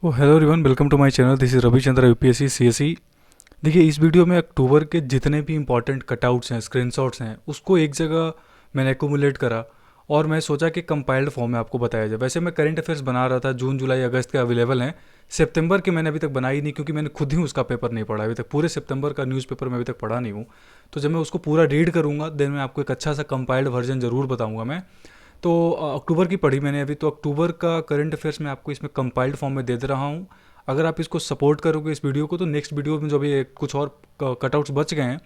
O hello everyone, welcome to my channel. This is Ravichandra UPSC CSE. देखिए, इस video में अक्टूबर के जितने भी इंपॉर्टेंट कटआउट्स हैं, स्क्रीनशॉट्स हैं, उसको एक जगह मैंने एक्यूमुलेट करा और मैं सोचा कि कंपाइल्ड फॉर्म में आपको बताया जाए। वैसे मैं करंट अफेयर्स बना रहा था, जून जुलाई अगस्त के अवेलेबल हैं। सितंबर के मैंने अभी तक बनाई नहीं, क्योंकि मैंने खुद ही उसका पेपर नहीं पढ़ा अभी तक। पूरे सितंबर का न्यूज़पेपर मैं अभी तक पढ़ा नहीं हूँ। तो जब मैं उसको पूरा रीड करूँगा देन मैं आपको एक अच्छा सा कंपाइल्ड वर्जन ज़रूर बताऊँगा मैं। तो अक्टूबर की पढ़ी मैंने अभी, तो अक्टूबर का करंट अफेयर्स मैं आपको इसमें कंपाइल्ड फॉर्म में दे दे रहा हूँ। अगर आप इसको सपोर्ट करोगे इस वीडियो को, तो नेक्स्ट वीडियो में जो भी कुछ और कटआउट्स बच गए हैं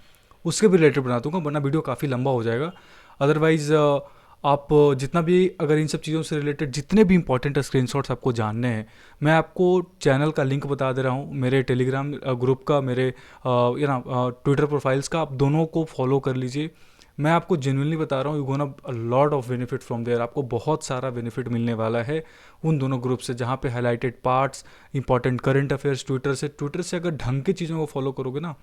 उसके भी रिलेटेड बना दूंगा, वरना वीडियो काफ़ी लंबा हो जाएगा। अदरवाइज़ आप जितना भी, अगर इन सब चीज़ों से रिलेटेड जितने भी इंपॉर्टेंट स्क्रीनशॉट्स आपको जानने हैं, मैं आपको चैनल का लिंक बता दे रहा हूँ, मेरे टेलीग्राम ग्रुप का, मेरे ट्विटर प्रोफाइल्स का, आप दोनों को फॉलो कर लीजिए। मैं आपको जेन्युइनली बता रहा हूँ, you gonna a lot of benefit from there. आपको बहुत सारा बेनिफिट मिलने वाला है उन दोनों ग्रुप से, जहाँ पे highlighted parts, important current affairs, Twitter से अगर ढंग की चीज़ों को फॉलो करोगे ना,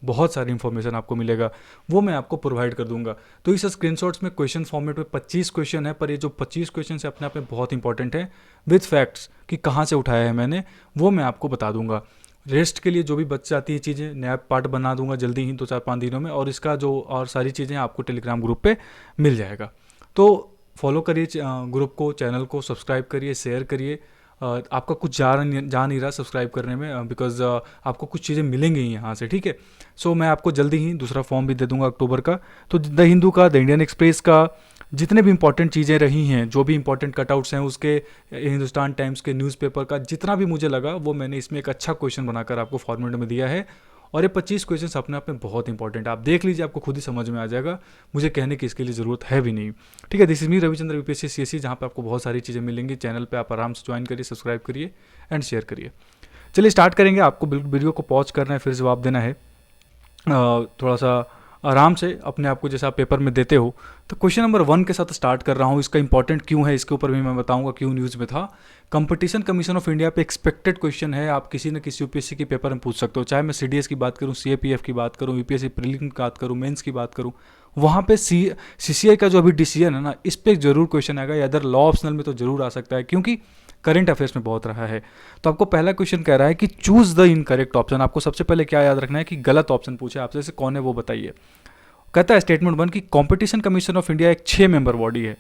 बहुत सारी इंफॉर्मेशन आपको मिलेगा, वो मैं आपको प्रोवाइड कर दूंगा। तो इस स्क्रीनशॉट्स में क्वेश्चन फॉर्मेट में 25 क्वेश्चन है, पर ये जो 25 क्वेश्चन है अपने आप में बहुत इंपॉर्टेंट है, विद फैक्ट्स कि कहाँ से उठाया है मैंने, वो मैं आपको बता दूंगा। रेस्ट के लिए जो भी बच जाती है चीज़ें, नया पार्ट बना दूंगा जल्दी ही, 2-4-5 दिनों में, और इसका जो और सारी चीज़ें आपको टेलीग्राम ग्रुप पे मिल जाएगा। तो फॉलो करिए ग्रुप को, चैनल को सब्सक्राइब करिए, शेयर करिए। आपका कुछ जा नहीं रहा सब्सक्राइब करने में, बिकॉज आपको कुछ चीज़ें मिलेंगी ही यहाँ से, ठीक है। सो मैं आपको जल्दी ही दूसरा फॉर्म भी दे दूंगा अक्टूबर का। तो द हिंदू का, द इंडियन एक्सप्रेस का, जितने भी इंपॉर्टेंट चीज़ें रही हैं, जो भी इंपॉर्टेंट कटआउट्स हैं उसके, हिंदुस्तान टाइम्स के न्यूज़पेपर का जितना भी मुझे लगा, वो मैंने इसमें एक अच्छा क्वेश्चन बनाकर आपको फॉर्मेट में दिया है। और ये 25 क्वेश्चन अपने आप में बहुत इंपॉर्टेंट है, आप देख लीजिए, आपको खुद ही समझ में आ जाएगा, मुझे कहने की इसके लिए ज़रूरत है भी नहीं। ठीक है, this is me Ravichandra UPSC CSC, जहाँ पे आपको बहुत सारी चीज़ें मिलेंगी। चैनल पे आप आराम से ज्वाइन करिए, सब्सक्राइब करिए एंड शेयर करिए। चलिए स्टार्ट करेंगे। आपको वीडियो को पॉज करना है, फिर जवाब देना है। थोड़ा सा आराम से अपने आप को जैसा आप पेपर में देते हो। तो क्वेश्चन नंबर 1 के साथ स्टार्ट कर रहा हूँ। इसका इंपॉर्टेंट क्यों है इसके ऊपर भी मैं बताऊंगा, क्यों न्यूज़ में था। कंपटीशन कमीशन ऑफ इंडिया पे एक्सपेक्टेड क्वेश्चन है, आप किसी न किसी यूपीएससी के पेपर में पूछ सकते हो। चाहे मैं सीडीएस की बात करूँ, सीएपीएफ की बात करूँ, यूपीएससी प्रीलिम की बात करूँ, मेंस की बात करूँ, वहाँ पे सीसीआई का जो अभी डिसीजन है ना, इस पर जरूर क्वेश्चन आएगा, या अदर लॉ ऑप्शनल में तो जरूर आ सकता है, क्योंकि करंट अफेयर्स में बहुत रहा है। तो आपको पहला क्वेश्चन कह रहा है कि चूज द इनकरेक्ट ऑप्शन। आपको सबसे पहले क्या याद रखना है कि गलत ऑप्शन पूछे आपसे, से कौन है वो बताइए। कहता है स्टेटमेंट 1 की कंपटीशन कमीशन ऑफ इंडिया एक 6 मेंबर बॉडी है।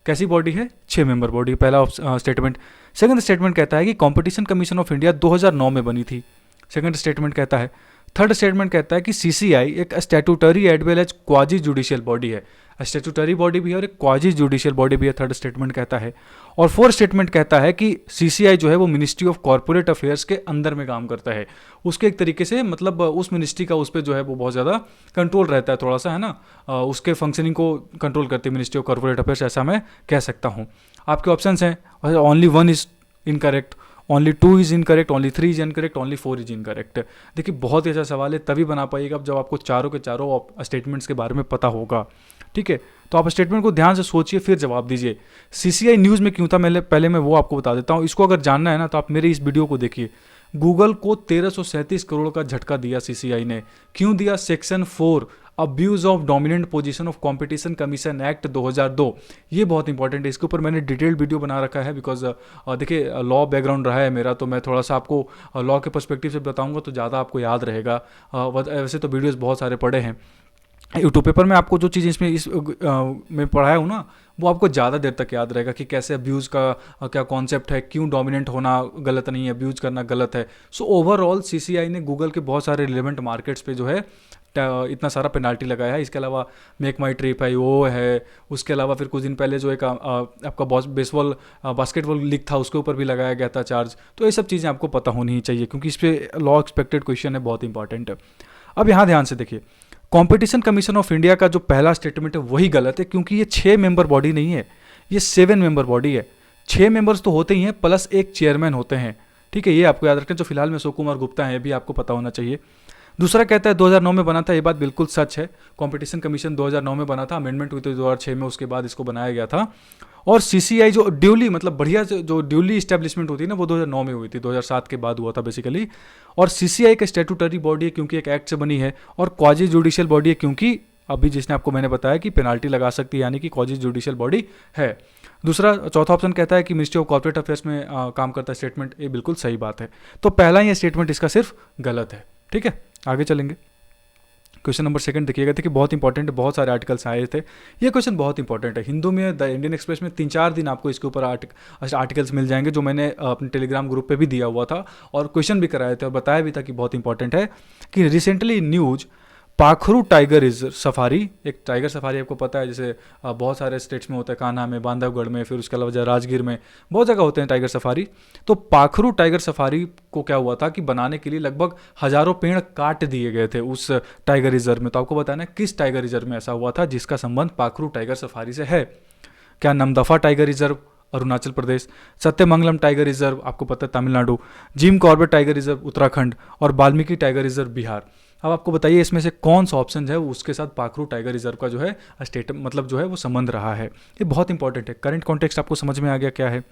कैसी बॉडी है? 6 मेंबर बॉडी, पहला स्टेटमेंट। सेकंड स्टेटमेंट कहता है कि कंपटीशन कमीशन ऑफ इंडिया 2009 में बनी थी। सेकंड स्टेटमेंट कहता है। थर्ड स्टेटमेंट कहता है कि सीसीआई एक statutory as well as quasi judicial body है। स्टैट्यूटरी बॉडी भी है और एक क्वाजी जुडिशियल बॉडी भी है, थर्ड स्टेटमेंट कहता है। और फोर्थ स्टेटमेंट कहता है कि सीसीआई जो है वो मिनिस्ट्री ऑफ कॉर्पोरेट अफेयर्स के अंदर में काम करता है। उसके एक तरीके से मतलब उस मिनिस्ट्री का उस पर जो है वो बहुत ज़्यादा कंट्रोल रहता है, थोड़ा सा, है ना। उसके फंक्शनिंग को कंट्रोल करती है मिनिस्ट्री ऑफ कॉर्पोरेट अफेयर्स, ऐसा मैं कह सकता हूँ। आपके ऑप्शन हैं, only 1 is incorrect, only 2 is incorrect, only 3 is incorrect, only 4 is incorrect. देखिए, बहुत ही अच्छा सवाल है, तभी बना पाइएगा जब आपको चारों के चारों स्टेटमेंट्स के बारे में पता होगा। ठीक है, तो आप स्टेटमेंट को ध्यान से सोचिए, फिर जवाब दीजिए। सीसीआई न्यूज़ में क्यों था, पहले मैं वो आपको बता देता हूँ। इसको अगर जानना है ना, तो आप मेरे इस वीडियो को देखिए। गूगल को 1337 करोड़ का झटका दिया सीसीआई ने। क्यों दिया? Section 4 abuse of dominant position of competition commission act 2002, ये बहुत इंपॉर्टेंट है। इसके ऊपर मैंने डिटेल्ड वीडियो बना रखा है, बिकॉज देखिए लॉ बैकग्राउंड रहा है मेरा, तो मैं थोड़ा सा आपको लॉ के पर्सपेक्टिव से बताऊंगा तो ज़्यादा आपको याद रहेगा। वैसे तो वीडियोस बहुत सारे पड़े हैं यूट्यूब पेपर में, आपको जो चीज़ इसमें में पढ़ाया हूँ ना, वो आपको ज़्यादा देर तक याद रहेगा कि कैसे अब्यूज़ का क्या कॉन्सेप्ट है, क्यों डोमिनेंट होना गलत नहीं है, अब्यूज़ करना गलत है। सो ओवरऑल सीसीआई ने गूगल के बहुत सारे रिलेवेंट मार्केट्स पे जो है इतना सारा पेनाल्टी लगाया है। इसके अलावा मेक माई ट्रिप है, वो है। उसके अलावा फिर कुछ दिन पहले जो एक आपका बेसबॉल बास्केटबॉल लीग था, उसके ऊपर भी लगाया गया था चार्ज। तो ये सब चीज़ें आपको पता होनी ही चाहिए, क्योंकि इस पर लॉ एक्सपेक्टेड क्वेश्चन है, बहुत इंपॉर्टेंट है। अब यहाँ ध्यान से देखिए, कंपटीशन कमीशन ऑफ इंडिया का जो पहला स्टेटमेंट है वही गलत है, क्योंकि ये 6 मेंबर बॉडी नहीं है, ये 7 मेंबर बॉडी है। 6 मेंबर्स तो होते ही हैं, प्लस एक चेयरमैन होते हैं। ठीक है, ये आपको याद रखें। जो फिलहाल में अशोक कुमार गुप्ता है, ये भी आपको पता होना चाहिए। दूसरा कहता है 2009 में बना था, ये बात बिल्कुल सच है। कंपटीशन कमीशन 2009 में बना था, अमेंडमेंट हुई थी 2006 में, उसके बाद इसको बनाया गया था। और सीसीआई जो ड्यूली, मतलब बढ़िया जो ड्यूली इस्टेब्लिशमेंट होती है ना, वो 2009 में हुई थी, 2007 के बाद हुआ था बेसिकली। और सीसीआई एक स्टैट्यूटरी बॉडी है, क्योंकि एक एक्ट से बनी है। और क्वाजी जुडिशियल बॉडी है, क्योंकि अभी जिसने आपको मैंने बताया कि पेनाल्टी लगा सकती है, यानी कि क्वाजी जुडिशियल बॉडी है। दूसरा चौथा ऑप्शन कहता है कि मिनिस्ट्री ऑफ कॉर्पोरेट अफेयर्स में काम करता है स्टेटमेंट, ये बिल्कुल सही बात है। तो पहला ये स्टेटमेंट इसका सिर्फ गलत है। ठीक है, आगे चलेंगे। क्वेश्चन नंबर सेकंड देखिएगा, देखिए बहुत इंपॉर्टेंट है, बहुत सारे आर्टिकल्स आए थे। ये क्वेश्चन बहुत इंपॉर्टेंट है। हिंदू में द इंडियन एक्सप्रेस में 3-4 दिन आपको इसके ऊपर आर्टिकल्स मिल जाएंगे, जो मैंने अपने टेलीग्राम ग्रुप पे भी दिया हुआ था और क्वेश्चन भी कराए थे और बताया भी था कि बहुत इंपॉर्टेंट है। कि recently news Pakhru tiger reserve safari, एक टाइगर सफारी आपको पता है, जैसे बहुत सारे स्टेट्स में होता है, कान्हा में, बांधवगढ़ में, फिर उसके अलावा राजगीर में, बहुत जगह होते हैं टाइगर सफारी। तो पाखरू टाइगर सफारी को क्या हुआ था कि बनाने के लिए लगभग हजारों पेड़ काट दिए गए थे उस टाइगर रिजर्व में। तो आपको बताना है किस टाइगर रिजर्व में ऐसा हुआ था जिसका संबंध पाखरू टाइगर सफारी से है। क्या Namdapha tiger reserve Arunachal Pradesh, Sathyamangalam tiger reserve आपको पता है Tamil Nadu, Jim Corbett tiger reserve Uttarakhand और वाल्मीकि टाइगर रिजर्व बिहार। अब आपको बताइए इसमें से कौन सा ऑप्शन है उसके साथ पाखरू टाइगर रिजर्व का जो है स्टेट मतलब जो है वो संबंध रहा है। ये बहुत इंपॉर्टेंट है। करंट कॉन्टेक्स्ट आपको समझ में आ गया क्या है?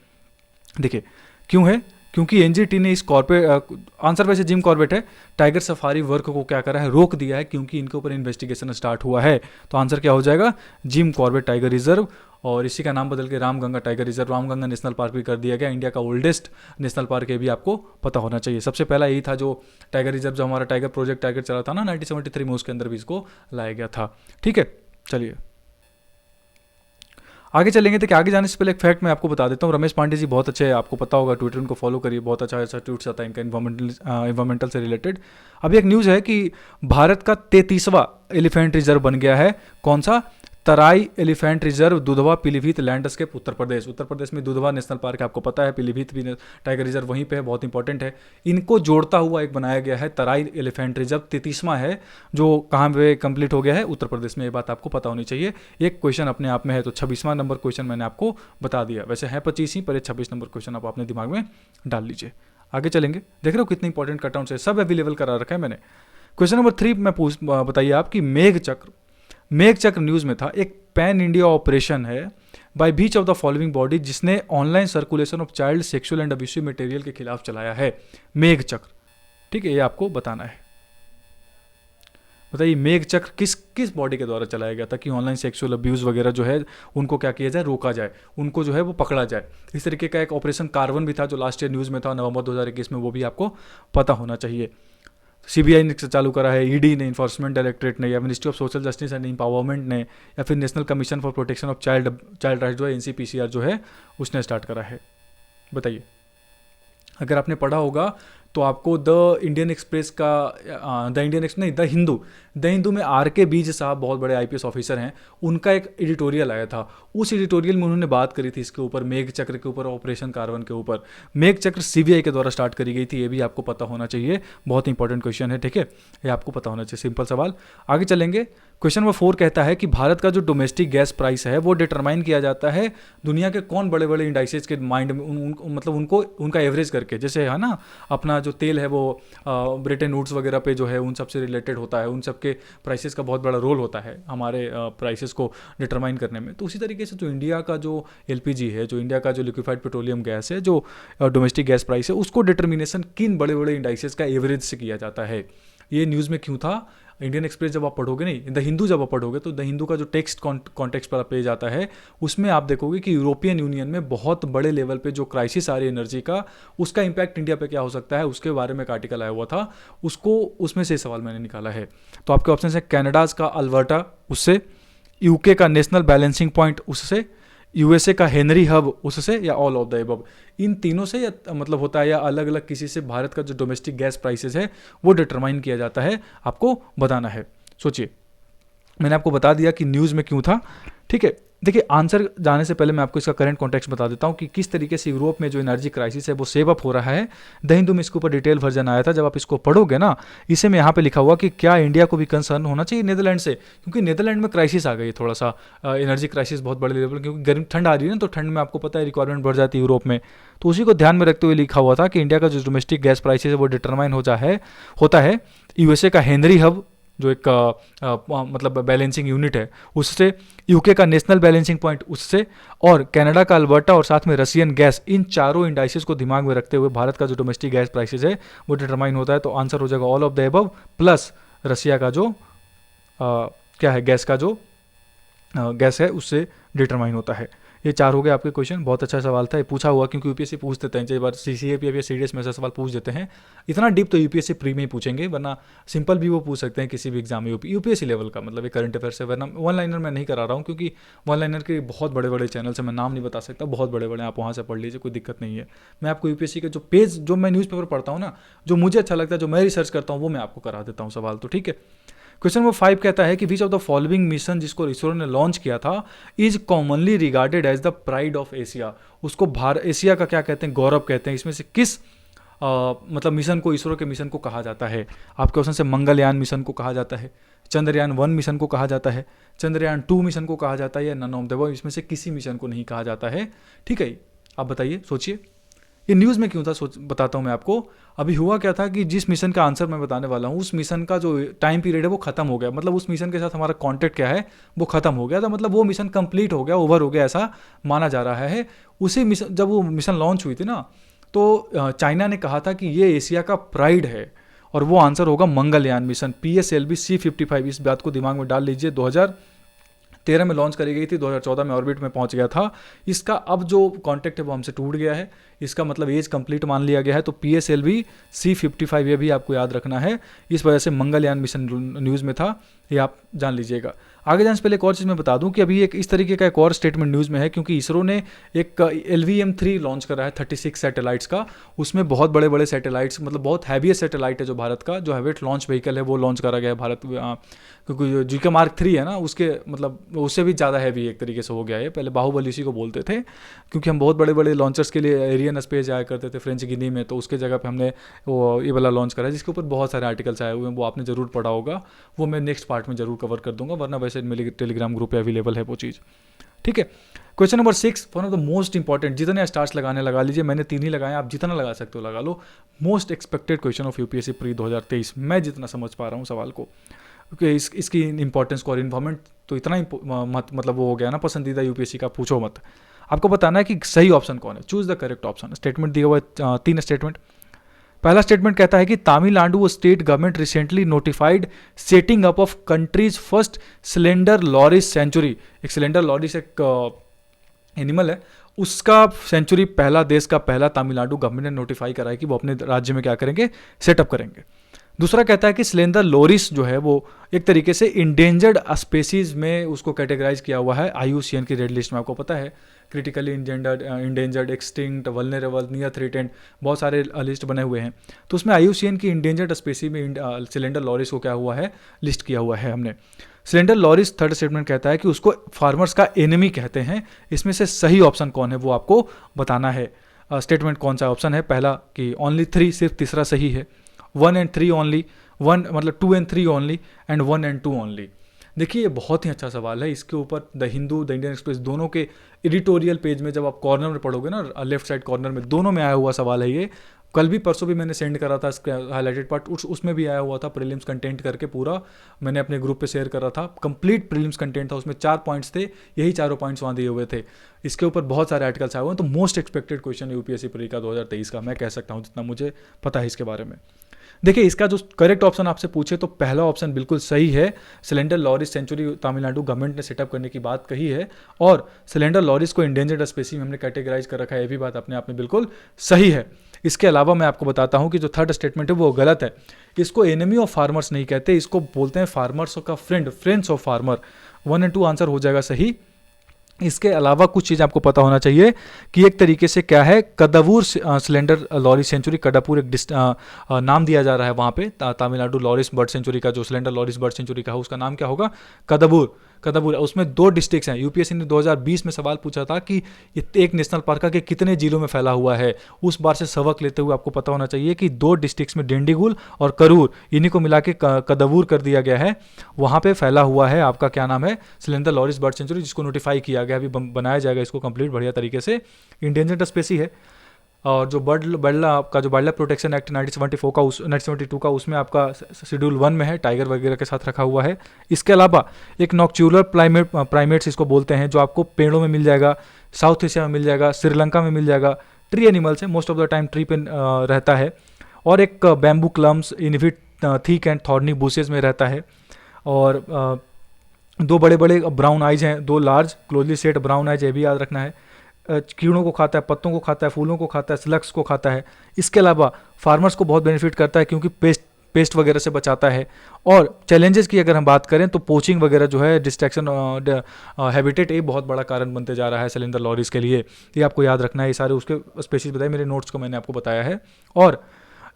देखिए क्यों है, क्योंकि एनजीटी ने इस कॉर्पोरेट आंसर वैसे जिम कॉर्बेट है, टाइगर सफारी वर्क को क्या करा है, रोक दिया है, क्योंकि इनके ऊपर इन्वेस्टिगेशन स्टार्ट हुआ है। तो आंसर क्या हो जाएगा, जिम कॉर्बेट टाइगर रिजर्व। और इसी का नाम बदल के Ramganga tiger reserve, Ramganga national park भी कर दिया गया। इंडिया का ओल्डेस्ट नेशनल पार्क है, भी आपको पता होना चाहिए। सबसे पहला यही था जो टाइगर रिजर्व, जो हमारा टाइगर प्रोजेक्ट टाइगर चला था ना 1973 में, उसके अंदर भी इसको लाया गया था। ठीक है, चलिए आगे चलेंगे। तो आगे जाने से पहले एक फैक्ट मैं आपको बता देता हूँ। रमेश पांडे जी बहुत अच्छे हैं, आपको पता होगा, ट्विटर उनको फॉलो करिए, बहुत अच्छा ट्वीट्स आता है इनका इन्वायरमेंटल से रिलेटेड। अभी एक न्यूज़ है कि भारत का 33वां एलिफेंट रिजर्व बन गया है। कौन सा? Terai elephant reserve, Dudhwa Pilibhit landscape, Uttar Pradesh. Uttar Pradesh में दुधवा नेशनल पार्क है, आपको पता है, पीलीभीत भी टाइगर रिजर्व वहीं पे है, बहुत इंपॉर्टेंट है। इनको जोड़ता हुआ एक बनाया गया है तराई एलिफेंट रिजर्व, 33वां है, जो कहाँ पे कंप्लीट हो गया है, उत्तर प्रदेश में। ये बात आपको पता होनी चाहिए। एक क्वेश्चन अपने आप में है, तो 26वां नंबर क्वेश्चन मैंने आपको बता दिया। वैसे है 25 ही, पर 26 नंबर क्वेश्चन आप अपने दिमाग में डाल लीजिए। आगे चलेंगे, देख रहे हो कितने इंपॉर्टेंट कटआउट्स है, सब अवेलेबल करा रखा है मैंने। क्वेश्चन नंबर 3 में बताइए आप कि मेघ चक्र न्यूज़ में था, एक पैन इंडिया ऑपरेशन है by which of the following body, जिसने online circulation of child sexual and abusive material के खिलाफ चलाया है। मेघ चक्र, ठीक है, ये आपको बताना है। बताइए मेघ चक्र किस बॉडी के द्वारा चलाया गया था कि ऑनलाइन सेक्सुअल अब्यूज़ वगैरह जो है उनको क्या किया जाए, रोका जाए, उनको जो है वो पकड़ा जाए। इस तरीके का एक ऑपरेशन कार्बन भी था जो लास्ट ईयर न्यूज़ में था, नवंबर 2021 में, वो भी आपको पता होना चाहिए। सीबीआई ने चालू करा है, ईडी ने, इन्फोर्समेंट डायरेक्टरेट ने, या ministry of social justice and empowerment ने, या फिर national commission for protection of child right जो है एनसीपीसीआर जो है उसने स्टार्ट करा है। बताइए, अगर आपने पढ़ा होगा तो आपको द इंडियन एक्सप्रेस का द हिंदू में आर.के. बीज साहब बहुत बड़े आईपीएस ऑफिसर हैं, उनका एक एडिटोरियल आया था। उस एडिटोरियल में उन्होंने बात करी थी इसके ऊपर, मेघ चक्र के ऊपर, ऑपरेशन कार्बन के ऊपर। मेघ चक्र सीबीआई के द्वारा स्टार्ट करी गई थी, ये भी आपको पता होना चाहिए, बहुत इंपॉर्टेंट क्वेश्चन है। ठीक है, ये आपको पता होना चाहिए, सिंपल सवाल। आगे चलेंगे। क्वेश्चन नंबर 4 कहता है कि भारत का जो डोमेस्टिक गैस प्राइस है वो डिटरमाइन किया जाता है दुनिया के कौन बड़े बड़े इंडाइसेस के माइंड में, मतलब उनको उनका एवरेज करके। जैसे है ना, अपना जो तेल है वो ब्रिटेन वुड्स वगैरह पे जो है उन सब से रिलेटेड होता है, उन सब के प्राइसेस का बहुत बड़ा रोल होता है हमारे प्राइसेस को डिटरमाइन करने में। तो उसी तरीके से जो इंडिया का जो एलपीजी है, जो इंडिया का जो लिक्विफाइड पेट्रोलियम गैस है, जो डोमेस्टिक गैस प्राइस है, उसको डिटर्मिनेशन किन बड़े बड़े इंडाइसेस का एवरेज से किया जाता है। ये न्यूज़ में क्यों था? इंडियन एक्सप्रेस जब आप पढ़ोगे, नहीं द हिंदू जब आप पढ़ोगे, तो द हिंदू का जो टेक्स्ट कॉन्टेक्स्ट पर पेज आता है उसमें आप देखोगे कि यूरोपियन यूनियन में बहुत बड़े लेवल पे जो क्राइसिस आ रही है एनर्जी का, उसका इंपैक्ट इंडिया पे क्या हो सकता है, उसके बारे में एक आर्टिकल आया हुआ था, उसको उसमें से सवाल मैंने निकाला है। तो आपके ऑप्शन है कनाडाज का अल्बर्टा, उससे, यूके का नेशनल बैलेंसिंग पॉइंट, उससे, यूएसए का हेनरी हब, उससे, या ऑल ऑफ द एबव। इन तीनों से, या मतलब होता है, या अलग अलग किसी से भारत का जो डोमेस्टिक गैस प्राइसेस है वो डिटरमाइन किया जाता है, आपको बताना है। सोचिए, मैंने आपको बता दिया कि न्यूज़ में क्यों था। ठीक है, देखिए आंसर जाने से पहले मैं आपको इसका करंट कॉन्टेक्स्ट बता देता हूँ कि किस तरीके से यूरोप में जो एनर्जी क्राइसिस है वो सेव अप हो रहा है। द हिंदू में इसके ऊपर डिटेल वर्जन आया था, जब आप इसको पढ़ोगे ना, इसे में यहाँ पे लिखा हुआ कि क्या इंडिया को भी कंसर्न होना चाहिए नीदरलैंड से, क्योंकि नीदरलैंड में क्राइसिस आ गई, थोड़ा सा एनर्जी क्राइसिस बहुत बड़े लेवल, क्योंकि गर्म ठंड आ रही है ना, तो ठंड में आपको पता है रिक्वायरमेंट बढ़ जाती है यूरोप में। तो उसी को ध्यान में रखते हुए लिखा हुआ था कि इंडिया का जो डोमेस्टिक गैस प्राइसेस है वो डिटरमाइन होता है यूएसए का हेनरी हब, जो एक मतलब बैलेंसिंग यूनिट है, उससे, यूके का नेशनल बैलेंसिंग पॉइंट, उससे, और कनाडा का अल्बर्टा, और साथ में रशियन गैस। इन चारों इंडाइसेस को दिमाग में रखते हुए भारत का जो डोमेस्टिक गैस प्राइसेस है वो डिटरमाइन होता है। तो आंसर हो जाएगा all of the above plus Russia का जो क्या है, गैस का जो गैस है उससे डिटरमाइन होता है। ये 4 हो गए आपके क्वेश्चन। बहुत अच्छा सवाल था, ये पूछा हुआ क्योंकि यूपीएससी पूछ देते हैं, कई बार सीसीएपी या सीडीएस में ऐसा सवाल पूछ देते हैं। इतना डीप तो यूपीएससी प्री में ही पूछेंगे, वरना सिंपल भी वो पूछ सकते हैं किसी भी एग्जाम में। यूपीएससी लेवल का मतलब ये करंट अफेयर से, वरना वन लाइनर मैं नहीं करा रहा हूँ क्योंकि वन लाइनर के बहुत बड़े बड़े चैनल से मैं नाम नहीं बता सकता, बहुत बड़े बड़े, आप वहाँ से पढ़ लीजिए, कोई दिक्कत नहीं है। मैं आपको यूपीएससी के जो पेज, जो मैं न्यूज़पेपर पढ़ता हूँ ना, जो मुझे अच्छा लगता है, जो मैं रिसर्च करता हूँ, वो मैं आपको करा देता हूँ सवाल, तो ठीक है। क्वेश्चन नंबर 5 कहता है कि which of the following mission जिसको इसरो ने लॉन्च किया था is commonly regarded as the pride of Asia. उसको एशिया का क्या कहते हैं, गौरव कहते हैं। इसमें से किस मतलब मिशन को, इसरो के मिशन को कहा जाता है? आपके क्वेश्चन से मंगलयान मिशन को कहा जाता है, चंद्रयान 1 मिशन को कहा जाता है, चंद्रयान 2 मिशन को कहा जाता है, या नन ऑफ द अबव, इसमें से किसी मिशन को नहीं कहा जाता है। ठीक है, आप बताइए, सोचिए। ये न्यूज़ में क्यों था, बताता हूँ मैं आपको। अभी हुआ क्या था कि जिस मिशन का आंसर मैं बताने वाला हूँ, उस मिशन का जो टाइम पीरियड है वो खत्म हो गया। मतलब उस मिशन के साथ हमारा कॉन्टेक्ट क्या है, वो खत्म हो गया था। मतलब वो मिशन कंप्लीट हो गया, ओवर हो गया, ऐसा माना जा रहा है। उसी मिशन, जब वो मिशन लॉन्च हुई थी ना, तो चाइना ने कहा था कि ये एशिया का प्राइड है, और वो आंसर होगा मंगलयान मिशन PSLV C55। इस बात को दिमाग में डाल लीजिए। 2013 में लॉन्च करी गई थी, 2014 में ऑर्बिट में पहुंच गया था। इसका अब जो कॉन्टेक्ट है वो हमसे टूट गया है, इसका मतलब एज कंप्लीट मान लिया गया है। तो PSLV C55 ये भी आपको याद रखना है। इस वजह से मंगलयान मिशन न्यूज़ में था, ये आप जान लीजिएगा। आगे जाने से पहले एक और चीज़ मैं बता दूं कि अभी एक इस तरीके का एक और स्टेटमेंट न्यूज़ में है, क्योंकि इसरो ने एक LVM-3 लॉन्च करा है 36 सैटेलाइट्स का। उसमें बहुत बड़े बड़े सैटेलाइट्स, मतलब बहुत हैवीएस्ट सैटेलाइट है जो भारत का, जो हैवीएस्ट लॉन्च व्हीकल है, वो लॉन्च करा गया है भारत, क्योंकि जीके मार्क 3 है ना, उसके मतलब उससे भी ज़्यादा हैवी एक तरीके से हो गया है। पहले बाहुबली उसी को बोलते थे, क्योंकि हम बहुत बड़े बड़े लॉन्चर्स के लिए एरियन स्पेस जाया करते थे फ्रेंच गिनी में, तो उसके जगह पे हमने वो ये वाला लॉन्च करा है, जिसके ऊपर बहुत सारे आर्टिकल्स आए हुए हैं, वो आपने ज़रूर पढ़ा होगा। वो मैं नेक्स्ट पार्ट में जरूर कवर कर दूंगा, वरना वैसे मेरे टेलीग्राम ग्रुप पे अवेलेबल है वो चीज़। ठीक है, question number 6, one of the most important. जितने स्टार्स लगाने लगा लीजिए, मैंने 3 ही लगाए, आप जितना लगा सकते हो लगा लो। Most expected question of UPSC pre 2023, मैं जितना समझ पा रहा हूँ सवाल को, क्योंकि इसकी इंपॉर्टेंस को और इन्वॉल्वमेंट तो इतना मतलब वो हो गया ना, पसंदीदा यूपीएससी का, पूछो मत। आपको बताना है कि सही ऑप्शन कौन है, choose the correct option. Statement दिया हुआ है 3 स्टेटमेंट। पहला स्टेटमेंट कहता है कि Tamil Nadu state government recently notified setting up of countries first slender loris sanctuary. एक सिलेंडर लॉरिस एक एनिमल है, उसका सेंचुरी, पहला देश का पहला तमिलनाडु गवर्नमेंट ने नोटिफाई करा है कि वो अपने राज्य में क्या करेंगे, सेटअप करेंगे। दूसरा कहता है कि सिलेंडर लोरिस जो है वो एक तरीके से इंडेंजर्ड स्पेसीज में उसको कैटेगराइज किया हुआ है IUCN की रेड लिस्ट में। आपको पता है critically endangered, extinct, vulnerable, near threatened, बहुत सारे लिस्ट बने हुए हैं। तो उसमें IUCN की इंडेंजर्ड स्पेसी में सिलेंडर लॉरिस को क्या हुआ है, लिस्ट किया हुआ है हमने। सिलेंडर लॉरिस, थर्ड स्टेटमेंट कहता है कि उसको फार्मर्स का एनिमी कहते हैं। इसमें से सही ऑप्शन कौन है वो आपको बताना है। स्टेटमेंट कौन सा ऑप्शन है? पहला कि ओनली 3, सिर्फ तीसरा सही है। 1 and 3 ओनली, 1 मतलब 2 and 3 only, and 1 and 2 only. देखिए ये बहुत ही अच्छा सवाल है। इसके ऊपर the Hindu, the Indian express, दोनों के एडिटोरियल पेज में जब आप कॉर्नर में पढ़ोगे ना, लेफ्ट साइड कॉर्नर में, दोनों में आया हुआ सवाल है ये। कल भी परसों भी मैंने सेंड करा था हाईलाइटेड पार्ट, उसमें भी आया हुआ था प्रीलिम्स कंटेंट करके, पूरा मैंने अपने ग्रुप पे शेयर करा था। कंप्लीट प्रीलिम्स कंटेंट था, उसमें 4 पॉइंट्स थे, यही चारों पॉइंट्स वहाँ दिए हुए थे। इसके ऊपर बहुत सारे आर्टिकल्स आए हुए हैं। तो most expected question UPSC pre का 2023 का, मैं कह सकता हूँ जितना मुझे पता है इसके बारे में। देखिए इसका जो करेक्ट ऑप्शन आपसे पूछे तो पहला ऑप्शन बिल्कुल सही है। Slender loris sanctuary Tamil Nadu government ने सेटअप करने की बात कही है, और सिलेंडर लॉरिस को इंडेंजर्ड स्पेसी में हमने कैटेगराइज कर रखा है, ये भी बात अपने आप में बिल्कुल सही है। इसके अलावा मैं आपको बताता हूं कि जो थर्ड स्टेटमेंट है वो गलत है। इसको एनिमी ऑफ फार्मर्स नहीं कहते, इसको बोलते हैं फार्मर्स का फ्रेंड, फ्रेंड्स ऑफ फार्मर। 1 और 2 आंसर हो जाएगा सही। इसके अलावा कुछ चीज़ आपको पता होना चाहिए कि एक तरीके से क्या है, कदवूर सिलेंडर लॉरिस सेंचुरी, कडापुर एक नाम दिया जा रहा है वहाँ पे। तमिलनाडु लॉरिस बर्ड सेंचुरी का, जो सिलेंडर लॉरिस बर्ड सेंचुरी का है, उसका नाम क्या होगा, कदबूर। उसमें 2 डिस्ट्रिक्ट्स हैं। यूपीएससी ने 2020 में सवाल पूछा था कि एक नेशनल पार्क के कितने जिलों में फैला हुआ है। उस बार से सबक लेते हुए आपको पता होना चाहिए कि 2 डिस्ट्रिक्ट्स में, डिंडीगुल और करूर, इन्हीं को मिला के कदबूर कर दिया गया है। वहाँ पे फैला हुआ है आपका क्या नाम है, सिलेंडर लॉरिस बर्ड सेंचुरी, जिसको नोटिफाई किया गया, अभी बनाया जाएगा इसको कंप्लीट बढ़िया तरीके से। इंडेंजर्ड स्पेसी है। और जो बर्डला आपका, जो वाइल्ड लाइफ प्रोटेक्शन एक्ट 1972 का, उसमें आपका शेड्यूल 1 में है, टाइगर वगैरह के साथ रखा हुआ है। इसके अलावा एक नॉक्चुलर प्राइमेट्स इसको बोलते हैं, जो आपको पेड़ों में मिल जाएगा, साउथ एशिया में मिल जाएगा, श्रीलंका में मिल जाएगा। ट्री एनिमल्स है, most of the time tree पे रहता है। और एक bamboo clumps, इनविट thick and thorny bushes में रहता है। और दो बड़े बड़े ब्राउन आइज हैं, दो large closely set brown eyes, ये भी याद रखना है। कीड़ों को खाता है, पत्तों को खाता है, फूलों को खाता है, स्लग्स को खाता है। इसके अलावा फार्मर्स को बहुत बेनिफिट करता है क्योंकि पेस्ट वगैरह से बचाता है। और चैलेंजेस की अगर हम बात करें तो पोचिंग वगैरह जो है, डिस्ट्रैक्शन हैबिटेट, एक बहुत बड़ा कारण बनते जा रहा है सिलेंडर लॉरीज के लिए। ये आपको याद रखना है, ये सारे उसके स्पेशीज बताए, मेरे नोट्स को मैंने आपको बताया है। और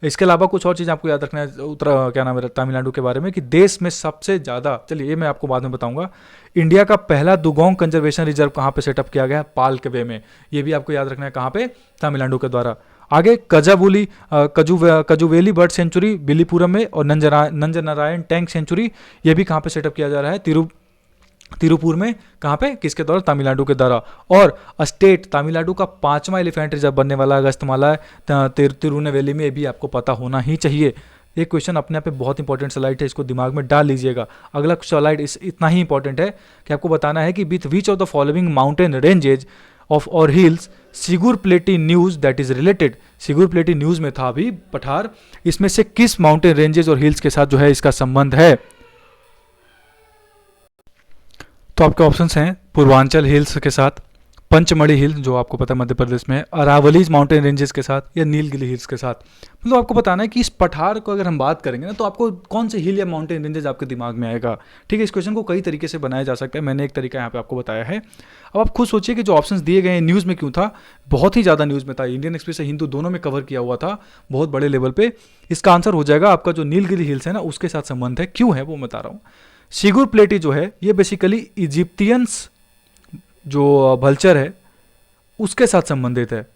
इसके अलावा कुछ और चीज़ आपको याद रखना है क्या नाम है, तमिलनाडु के बारे में, कि देश में सबसे ज़्यादा, चलिए ये मैं आपको बाद में बताऊंगा, इंडिया का पहला दुगोंग कंजर्वेशन रिजर्व कहाँ पे सेटअप किया गया है, पालकवे में। ये भी आपको याद रखना है, कहाँ पे, तमिलनाडु के द्वारा। आगे कजुवेली बर्ड सेंचुरी बिलीपुरम में, और नंजनारायण टैंक सेंचुरी, ये भी कहाँ पे सेटअप किया जा रहा है, तिरुपुर में। कहाँ पे, किसके द्वारा, तमिलनाडु के द्वारा। और स्टेट तमिलनाडु का 5वां एलिफेंट रिजर्व बनने वाला अगस्तमाला तिरुनेवेली में, ये भी आपको पता होना ही चाहिए। एक क्वेश्चन अपने आप में बहुत इंपॉर्टेंट स्लाइड है, इसको दिमाग में डाल लीजिएगा। अगला स्लाइड इतना ही इंपॉर्टेंट है कि आपको बताना है कि with which of the following mountain ranges of और हिल्स सिगुर प्लेटी न्यूज दैट इज रिलेटेड। सिगुर प्लेटी न्यूज में था अभी पठार, इसमें से किस माउंटेन रेंजेज और हिल्स के साथ जो है इसका संबंध है। तो आपके ऑप्शंस हैं पूर्वांचल हिल्स के साथ, पंचमढ़ी हिल जो आपको पता है मध्य प्रदेश में है, अरावलीज माउंटेन रेंजेस के साथ, या नीलगिरी हिल्स के साथ। मतलब आपको बताना है कि इस पठार को अगर हम बात करेंगे ना, तो आपको कौन से हिल या माउंटेन रेंजेस आपके दिमाग में आएगा। ठीक है, इस क्वेश्चन को कई तरीके से बनाया जा सकता है, मैंने एक तरीका यहाँ पे आपको बताया है। अब आप खुद सोचिए कि जो ऑप्शंस दिए गए हैं न्यूज़ में क्यों था, बहुत ही ज़्यादा न्यूज़ में था, इंडियन एक्सप्रेस से हिंदू दोनों में कवर किया हुआ था, बहुत बड़े लेवल पे। इसका आंसर हो जाएगा आपका जो नीलगिरी हिल्स है ना, उसके साथ संबंध है। क्यों है वो मैं बता रहा हूँ। सिगुर प्लेटी जो है ये बेसिकली इजिप्टियंस जो वल्चर है उसके साथ संबंधित है।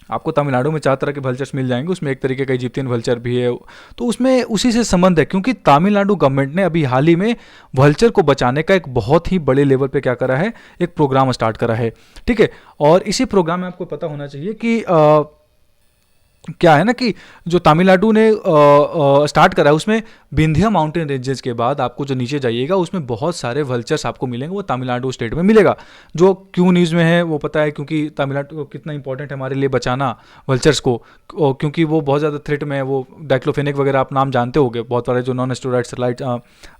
आपको तमिलनाडु में 4 तरह के वल्चर्स मिल जाएंगे, उसमें एक तरीके का इजिप्टियन वल्चर भी है, तो उसमें उसी से संबंध है। क्योंकि तमिलनाडु गवर्नमेंट ने अभी हाल ही में वल्चर को बचाने का एक बहुत ही बड़े लेवल पे क्या करा है, एक प्रोग्राम स्टार्ट करा है। ठीक है, और इसी प्रोग्राम में आपको पता होना चाहिए कि क्या है ना कि जो तमिलनाडु ने स्टार्ट करा है उसमें विंध्या माउंटेन रेंजेस के बाद आपको जो नीचे जाइएगा उसमें बहुत सारे वल्चर्स आपको मिलेंगे, वो तमिलनाडु स्टेट में मिलेगा। जो क्यों न्यूज़ में है वो पता है, क्योंकि तमिलनाडु को कितना इंपॉर्टेंट है हमारे लिए बचाना वल्चर्स को, क्योंकि वो बहुत ज़्यादा थ्रेट में है। वो डाइक्लोफेनेक वगैरह आप नाम जानते होंगे, बहुत सारे जो नॉन स्टेरॉइड सेटेलाइट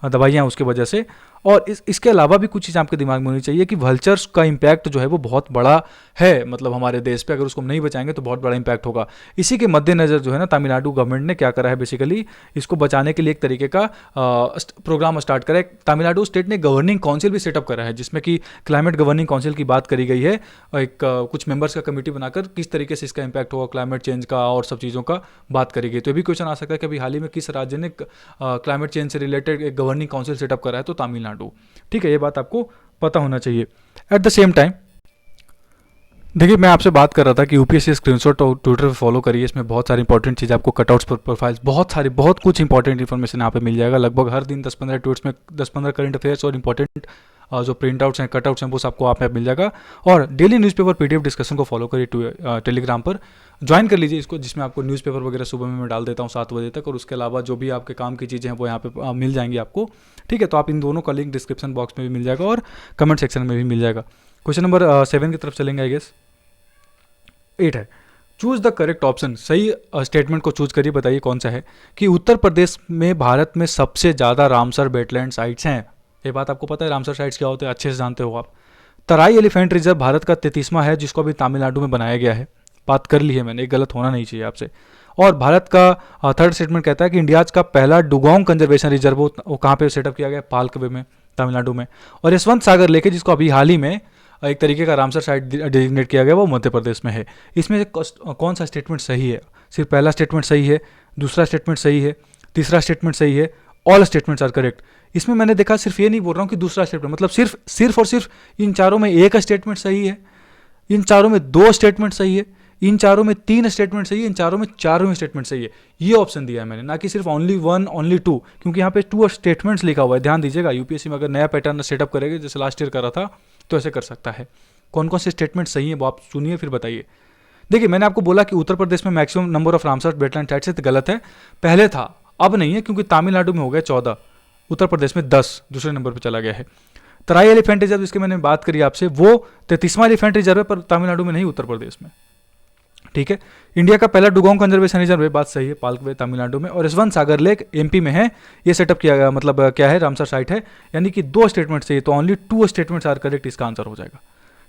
दवाइयाँ उसकी वजह से। और इसके अलावा भी कुछ चीज़ आपके दिमाग में होनी चाहिए कि वल्चर्स का इम्पैक्ट जो है वो बहुत बड़ा है, मतलब हमारे देश पे अगर उसको नहीं बचाएंगे तो बहुत बड़ा इम्पैक्ट होगा। इसी के मद्देनज़र जो है ना तमिलनाडु गवर्नमेंट ने क्या करा है, बेसिकली इसको बचाने के लिए एक तरीके का प्रोग्राम स्टार्ट करा है। तमिलनाडु स्टेट ने गवर्निंग काउंसिल भी सेटअप करा है, जिसमें कि क्लाइमेट गवर्निंग काउंसिल की बात करी गई है। एक कुछ मेंबर्स का कमेटी बनाकर किस तरीके से इसका इम्पैक्ट होगा क्लाइमेट चेंज का और सब चीज़ों का बात करी गई। तो ये भी क्वेश्चन आ सकता है कि अभी हाल ही में किस राज्य ने क्लाइमेट चेंज से रिलेटेड एक गवर्निंग काउंसिल सेटअप करा है, तो तमिलनाडु। ठीक है, ये बात आपको पता होना चाहिए। एट द सेम टाइम देखिए, मैं आपसे बात कर रहा था कि यूपीएससी स्क्रीनशॉट और ट्विटर पे फॉलो करिए, इसमें बहुत सारी इंपॉर्टेंट चीज़ आपको कटआउट्स पर प्रोफाइल्स बहुत कुछ इंपॉर्टेंट इन्फॉर्मेशन यहाँ पे मिल जाएगा। लगभग हर दिन 10-15 ट्वीट्स में 10-15 करंट अफेयर्स और इंपॉर्टेंट जो प्रिंट आउट्स हैं, कटआउट्स हैं, वो आपको आप मिल जाएगा। और डेली न्यूज़पेपर पीडीएफ डिस्कशन को फॉलो करिए, टेलीग्राम पर ज्वाइन कर लीजिए इसको, जिसमें आपको न्यूज़पेपर वगैरह सुबह में मैं डाल देता हूँ 7 बजे तक, और उसके अलावा जो भी आपके काम की चीज़ें हैं वो यहाँ पे मिल जाएंगी आपको। ठीक है, तो आप इन दोनों का लिंक डिस्क्रिप्शन बॉक्स में भी मिल जाएगा और कमेंट सेक्शन में भी मिल जाएगा। क्वेश्चन नंबर 7 की तरफ चलेंगे, आई गेस 8 है। चूज द करेक्ट ऑप्शन, सही स्टेटमेंट को चूज करिए, बताइए कौन सा है। कि उत्तर प्रदेश में भारत में सबसे ज़्यादा रामसर वेटलैंड साइट्स हैं। ये बात आपको पता है, रामसर साइट्स क्या होते हैं, अच्छे से जानते हो आप। तराई एलिफेंट रिजर्व भारत का 33वां है, जिसको अभी तमिलनाडु में बनाया गया है, बात कर ली है मैंने, गलत होना नहीं चाहिए आपसे। और भारत का थर्ड स्टेटमेंट कहता है कि इंडियाज का पहला डुगोंग कंजर्वेशन रिजर्व वो कहाँ पे सेटअप किया गया, पालकवे में, तमिलनाडु में। और यशवंत सागर लेके, जिसको अभी हाल ही में एक तरीके का रामसर साइट डिजिग्नेट किया गया, वो मध्य प्रदेश में है। इसमें से कौन सा स्टेटमेंट सही है? सिर्फ पहला स्टेटमेंट सही है, दूसरा स्टेटमेंट सही है, तीसरा स्टेटमेंट सही है, ऑल स्टेटमेंट्स आर करेक्ट। इसमें मैंने देखा, सिर्फ ये नहीं बोल रहा हूँ कि दूसरा स्टेटमेंट, मतलब सिर्फ और सिर्फ इन चारों में एक स्टेटमेंट सही है, इन चारों में 2 स्टेटमेंट सही है, इन चारों में 3 स्टेटमेंट सही है, इन चारों में 4वें स्टेटमेंट सही है। ये ऑप्शन दिया है मैंने, ना कि सिर्फ ओनली 1 ओनली 2, क्योंकि यहाँ पे 2 स्टेटमेंट्स लिखा हुआ है। ध्यान दीजिएगा, यूपीएससी में अगर नया पैटर्न सेटअप करेगा जैसे लास्ट ईयर करा था, तो ऐसे कर सकता है। कौन कौन से स्टेटमेंट सही है वो आप सुनिए, फिर बताइए। देखिए, मैंने आपको बोला कि उत्तर प्रदेश में maximum number of Ramsar wetland sites है, तो गलत है। पहले था, अब नहीं है, क्योंकि तमिलनाडु में हो गया 14, उत्तर प्रदेश में 10 दूसरे नंबर पर चला गया है। तराई एलिफेंट रिजर्व, जिसकी मैंने बात करी आपसे, वो 33वां एलिफेंट रिजर्व है, पर तमिलनाडु में नहीं, उत्तर प्रदेश में। ठीक है। इंडिया का पहला डुगोंग कंजर्वेशन रिजर्व है, बात सही है, पाल्कवे तमिलनाडु में, और यशवंत सागर लेक एमपी में है। ये सेटअप किया गया, मतलब क्या है, रामसर साइट है। यानी कि 2 स्टेटमेंट चाहिए, तो ओनली 2 स्टेटमेंट्स आर करेक्ट, इसका आंसर हो जाएगा।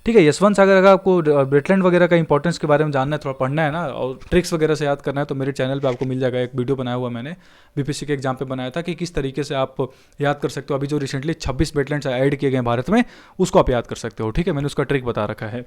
ठीक है। यशवंत सागर, अगर आपको वेटलैंड वगैरह का इंपॉर्टेंस के बारे में जानना है, थोड़ा पढ़ना है ना, और ट्रिक्स वगैरह से याद करना है, तो मेरे चैनल पे आपको मिल जाएगा। एक वीडियो बनाया हुआ मैंने बीपीएससी के एग्जाम पे बनाया था कि किस तरीके से आप याद कर सकते हो। अभी जो रिसेंटली 26 वेटलैंड्स ऐड किए गए भारत में, उसको आप याद कर सकते हो। ठीक है, मैंने उसका ट्रिक बता रखा है।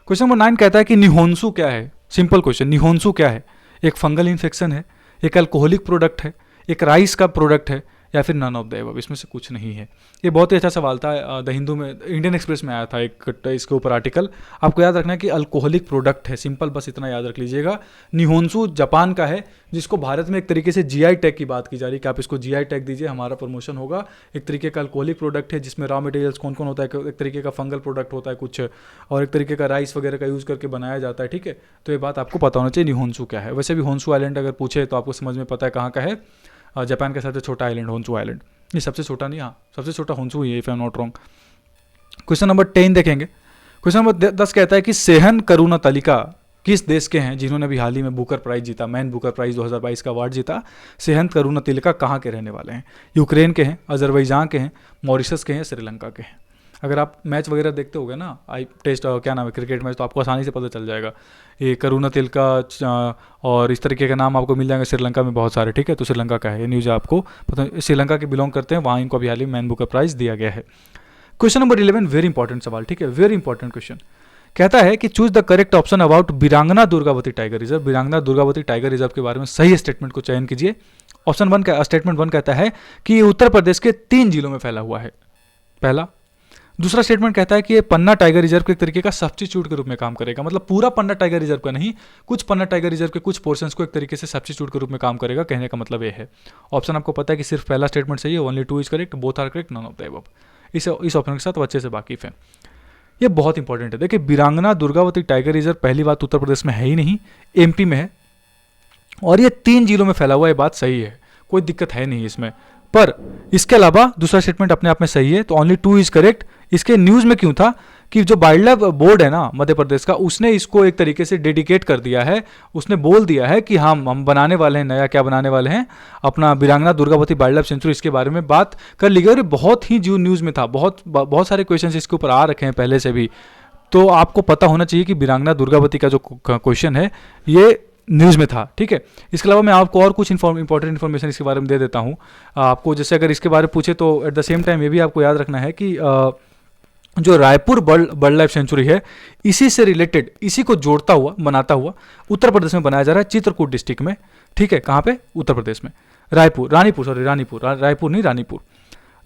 क्वेश्चन नंबर 9 कहता है कि निहोंसू क्या है। सिंपल क्वेश्चन, निहोंसू क्या है? एक फंगल इन्फेक्शन है, एक अल्कोहलिक प्रोडक्ट है, एक राइस का प्रोडक्ट है, या फिर नन ऑफ द एबव, इसमें से कुछ नहीं है। ये बहुत ही अच्छा सवाल था, द हिंदू में, इंडियन एक्सप्रेस में आया था एक इसके ऊपर आर्टिकल। आपको याद रखना है कि अल्कोहलिक प्रोडक्ट है, सिंपल, बस इतना याद रख लीजिएगा। निहोंसू जापान का है, जिसको भारत में एक तरीके से जीआई टैग की बात की जा रही है कि आप इसको जीआई टैग दीजिए, हमारा प्रमोशन होगा। एक तरीके का अल्कोहलिक प्रोडक्ट है जिसमें रॉ मटेरियल्स कौन कौन होता है, एक तरीके का फंगल प्रोडक्ट होता है कुछ, और एक तरीके का राइस वगैरह का यूज़ करके बनाया जाता है। ठीक है, तो ये बात आपको पता होना चाहिए निहोंसू क्या है। वैसे भी होंसू आइलैंड अगर पूछे तो आपको समझ में पता है कहाँ का है, जापान का सबसे छोटा आइलैंड होंसू आइलैंड। ये सबसे छोटा नहीं, हाँ सबसे छोटा होंसू ही है, if I am not wrong. Question number 10 देखेंगे। क्वेश्चन नंबर 10 कहता है कि सेहन करुणातलिका किस देश के हैं जिन्होंने भी हाल ही में बुकर प्राइज जीता, मैन बुकर प्राइज 2022 का अवार्ड जीता। सेहन करुणातिलका कहाँ के रहने वाले हैं? यूक्रेन के हैं, अजरबैजान के हैं, मॉरिशस के हैं, श्रीलंका के हैं। अगर आप मैच वगैरह देखते होगे ना, टेस्ट क्या नाम है, क्रिकेट मैच, तो आपको आसानी से पता चल जाएगा। ये करुणातिलका और इस तरीके के नाम आपको मिल जाएंगे श्रीलंका में बहुत सारे। ठीक है, तो श्रीलंका का है ये न्यूज़, आपको पता, श्रीलंका के बिलोंग करते हैं, वहाँ इनको अभी हाल ही मैन बुकर प्राइज दिया गया है। क्वेश्चन नंबर 11 वेरी इंपॉर्टेंट सवाल। ठीक है, वेरी इंपॉर्टेंट क्वेश्चन कहता है कि choose the correct option about Birangana Durgavati tiger reserve. Birangana Durgavati tiger reserve के बारे में सही स्टेटमेंट को चयन कीजिए। ऑप्शन 1 का स्टेटमेंट 1 कहता है कि ये उत्तर प्रदेश के 3 जिलों में फैला हुआ है, पहला। दूसरा स्टेटमेंट कहता है कि ये पन्ना टाइगर रिजर्व के एक तरीके का सब्स्टिट्यूट के रूप में काम करेगा, मतलब पूरा पन्ना टाइगर रिजर्व का नहीं, कुछ पन्ना टाइगर रिजर्व के कुछ पोर्शंस को एक तरीके से सब्स्टिट्यूट के रूप में काम करेगा। कहने का मतलब ये है। ऑप्शन आपको पता है कि सिर्फ पहला स्टेटमेंट सही है, only 2 is correct, both are correct, none of the above. इस ऑप्शन के साथ अच्छे से वाकिफ है। ये बहुत इंपॉर्टेंट है। देखिए, बिरांगना दुर्गावती टाइगर रिजर्व पहली बात उत्तर प्रदेश में है ही नहीं, एमपी में है, और ये 3 जिलों में फैला हुआ है, बात सही है, कोई दिक्कत है नहीं इसमें। पर इसके अलावा दूसरा स्टेटमेंट अपने आप में सही है, तो ओनली 2 इज करेक्ट। इसके न्यूज़ में क्यों था कि जो वाइल्ड लाइफ बोर्ड है ना मध्य प्रदेश का, उसने इसको एक तरीके से डेडिकेट कर दिया है, उसने बोल दिया है कि हम बनाने वाले हैं, नया क्या बनाने वाले हैं, अपना बिरांगना दुर्गावती वाइल्ड लाइफ सेंचुरी। इसके बारे में बात कर ली गई और बहुत ही जो न्यूज़ में था, बहुत सारे क्वेश्चन इसके ऊपर आ रखे हैं पहले से भी, तो आपको पता होना चाहिए कि बिरांगना दुर्गावती का जो क्वेश्चन है ये न्यूज़ में था। ठीक है, इसके अलावा मैं आपको और कुछ इंपॉर्टेंट इन्फॉर्मेशन इसके बारे में दे देता हूँ आपको। जैसे अगर इसके बारे में पूछे तो एट द सेम टाइम ये भी आपको याद रखना है कि जो रायपुर बर्ड लाइफ सेंचुरी है, इसी से रिलेटेड, इसी को जोड़ता हुआ, बनाता हुआ उत्तर प्रदेश में बनाया जा रहा है, चित्रकूट डिस्ट्रिक्ट में। ठीक है, कहाँ पे? उत्तर प्रदेश में, रायपुर नहीं, रानीपुर।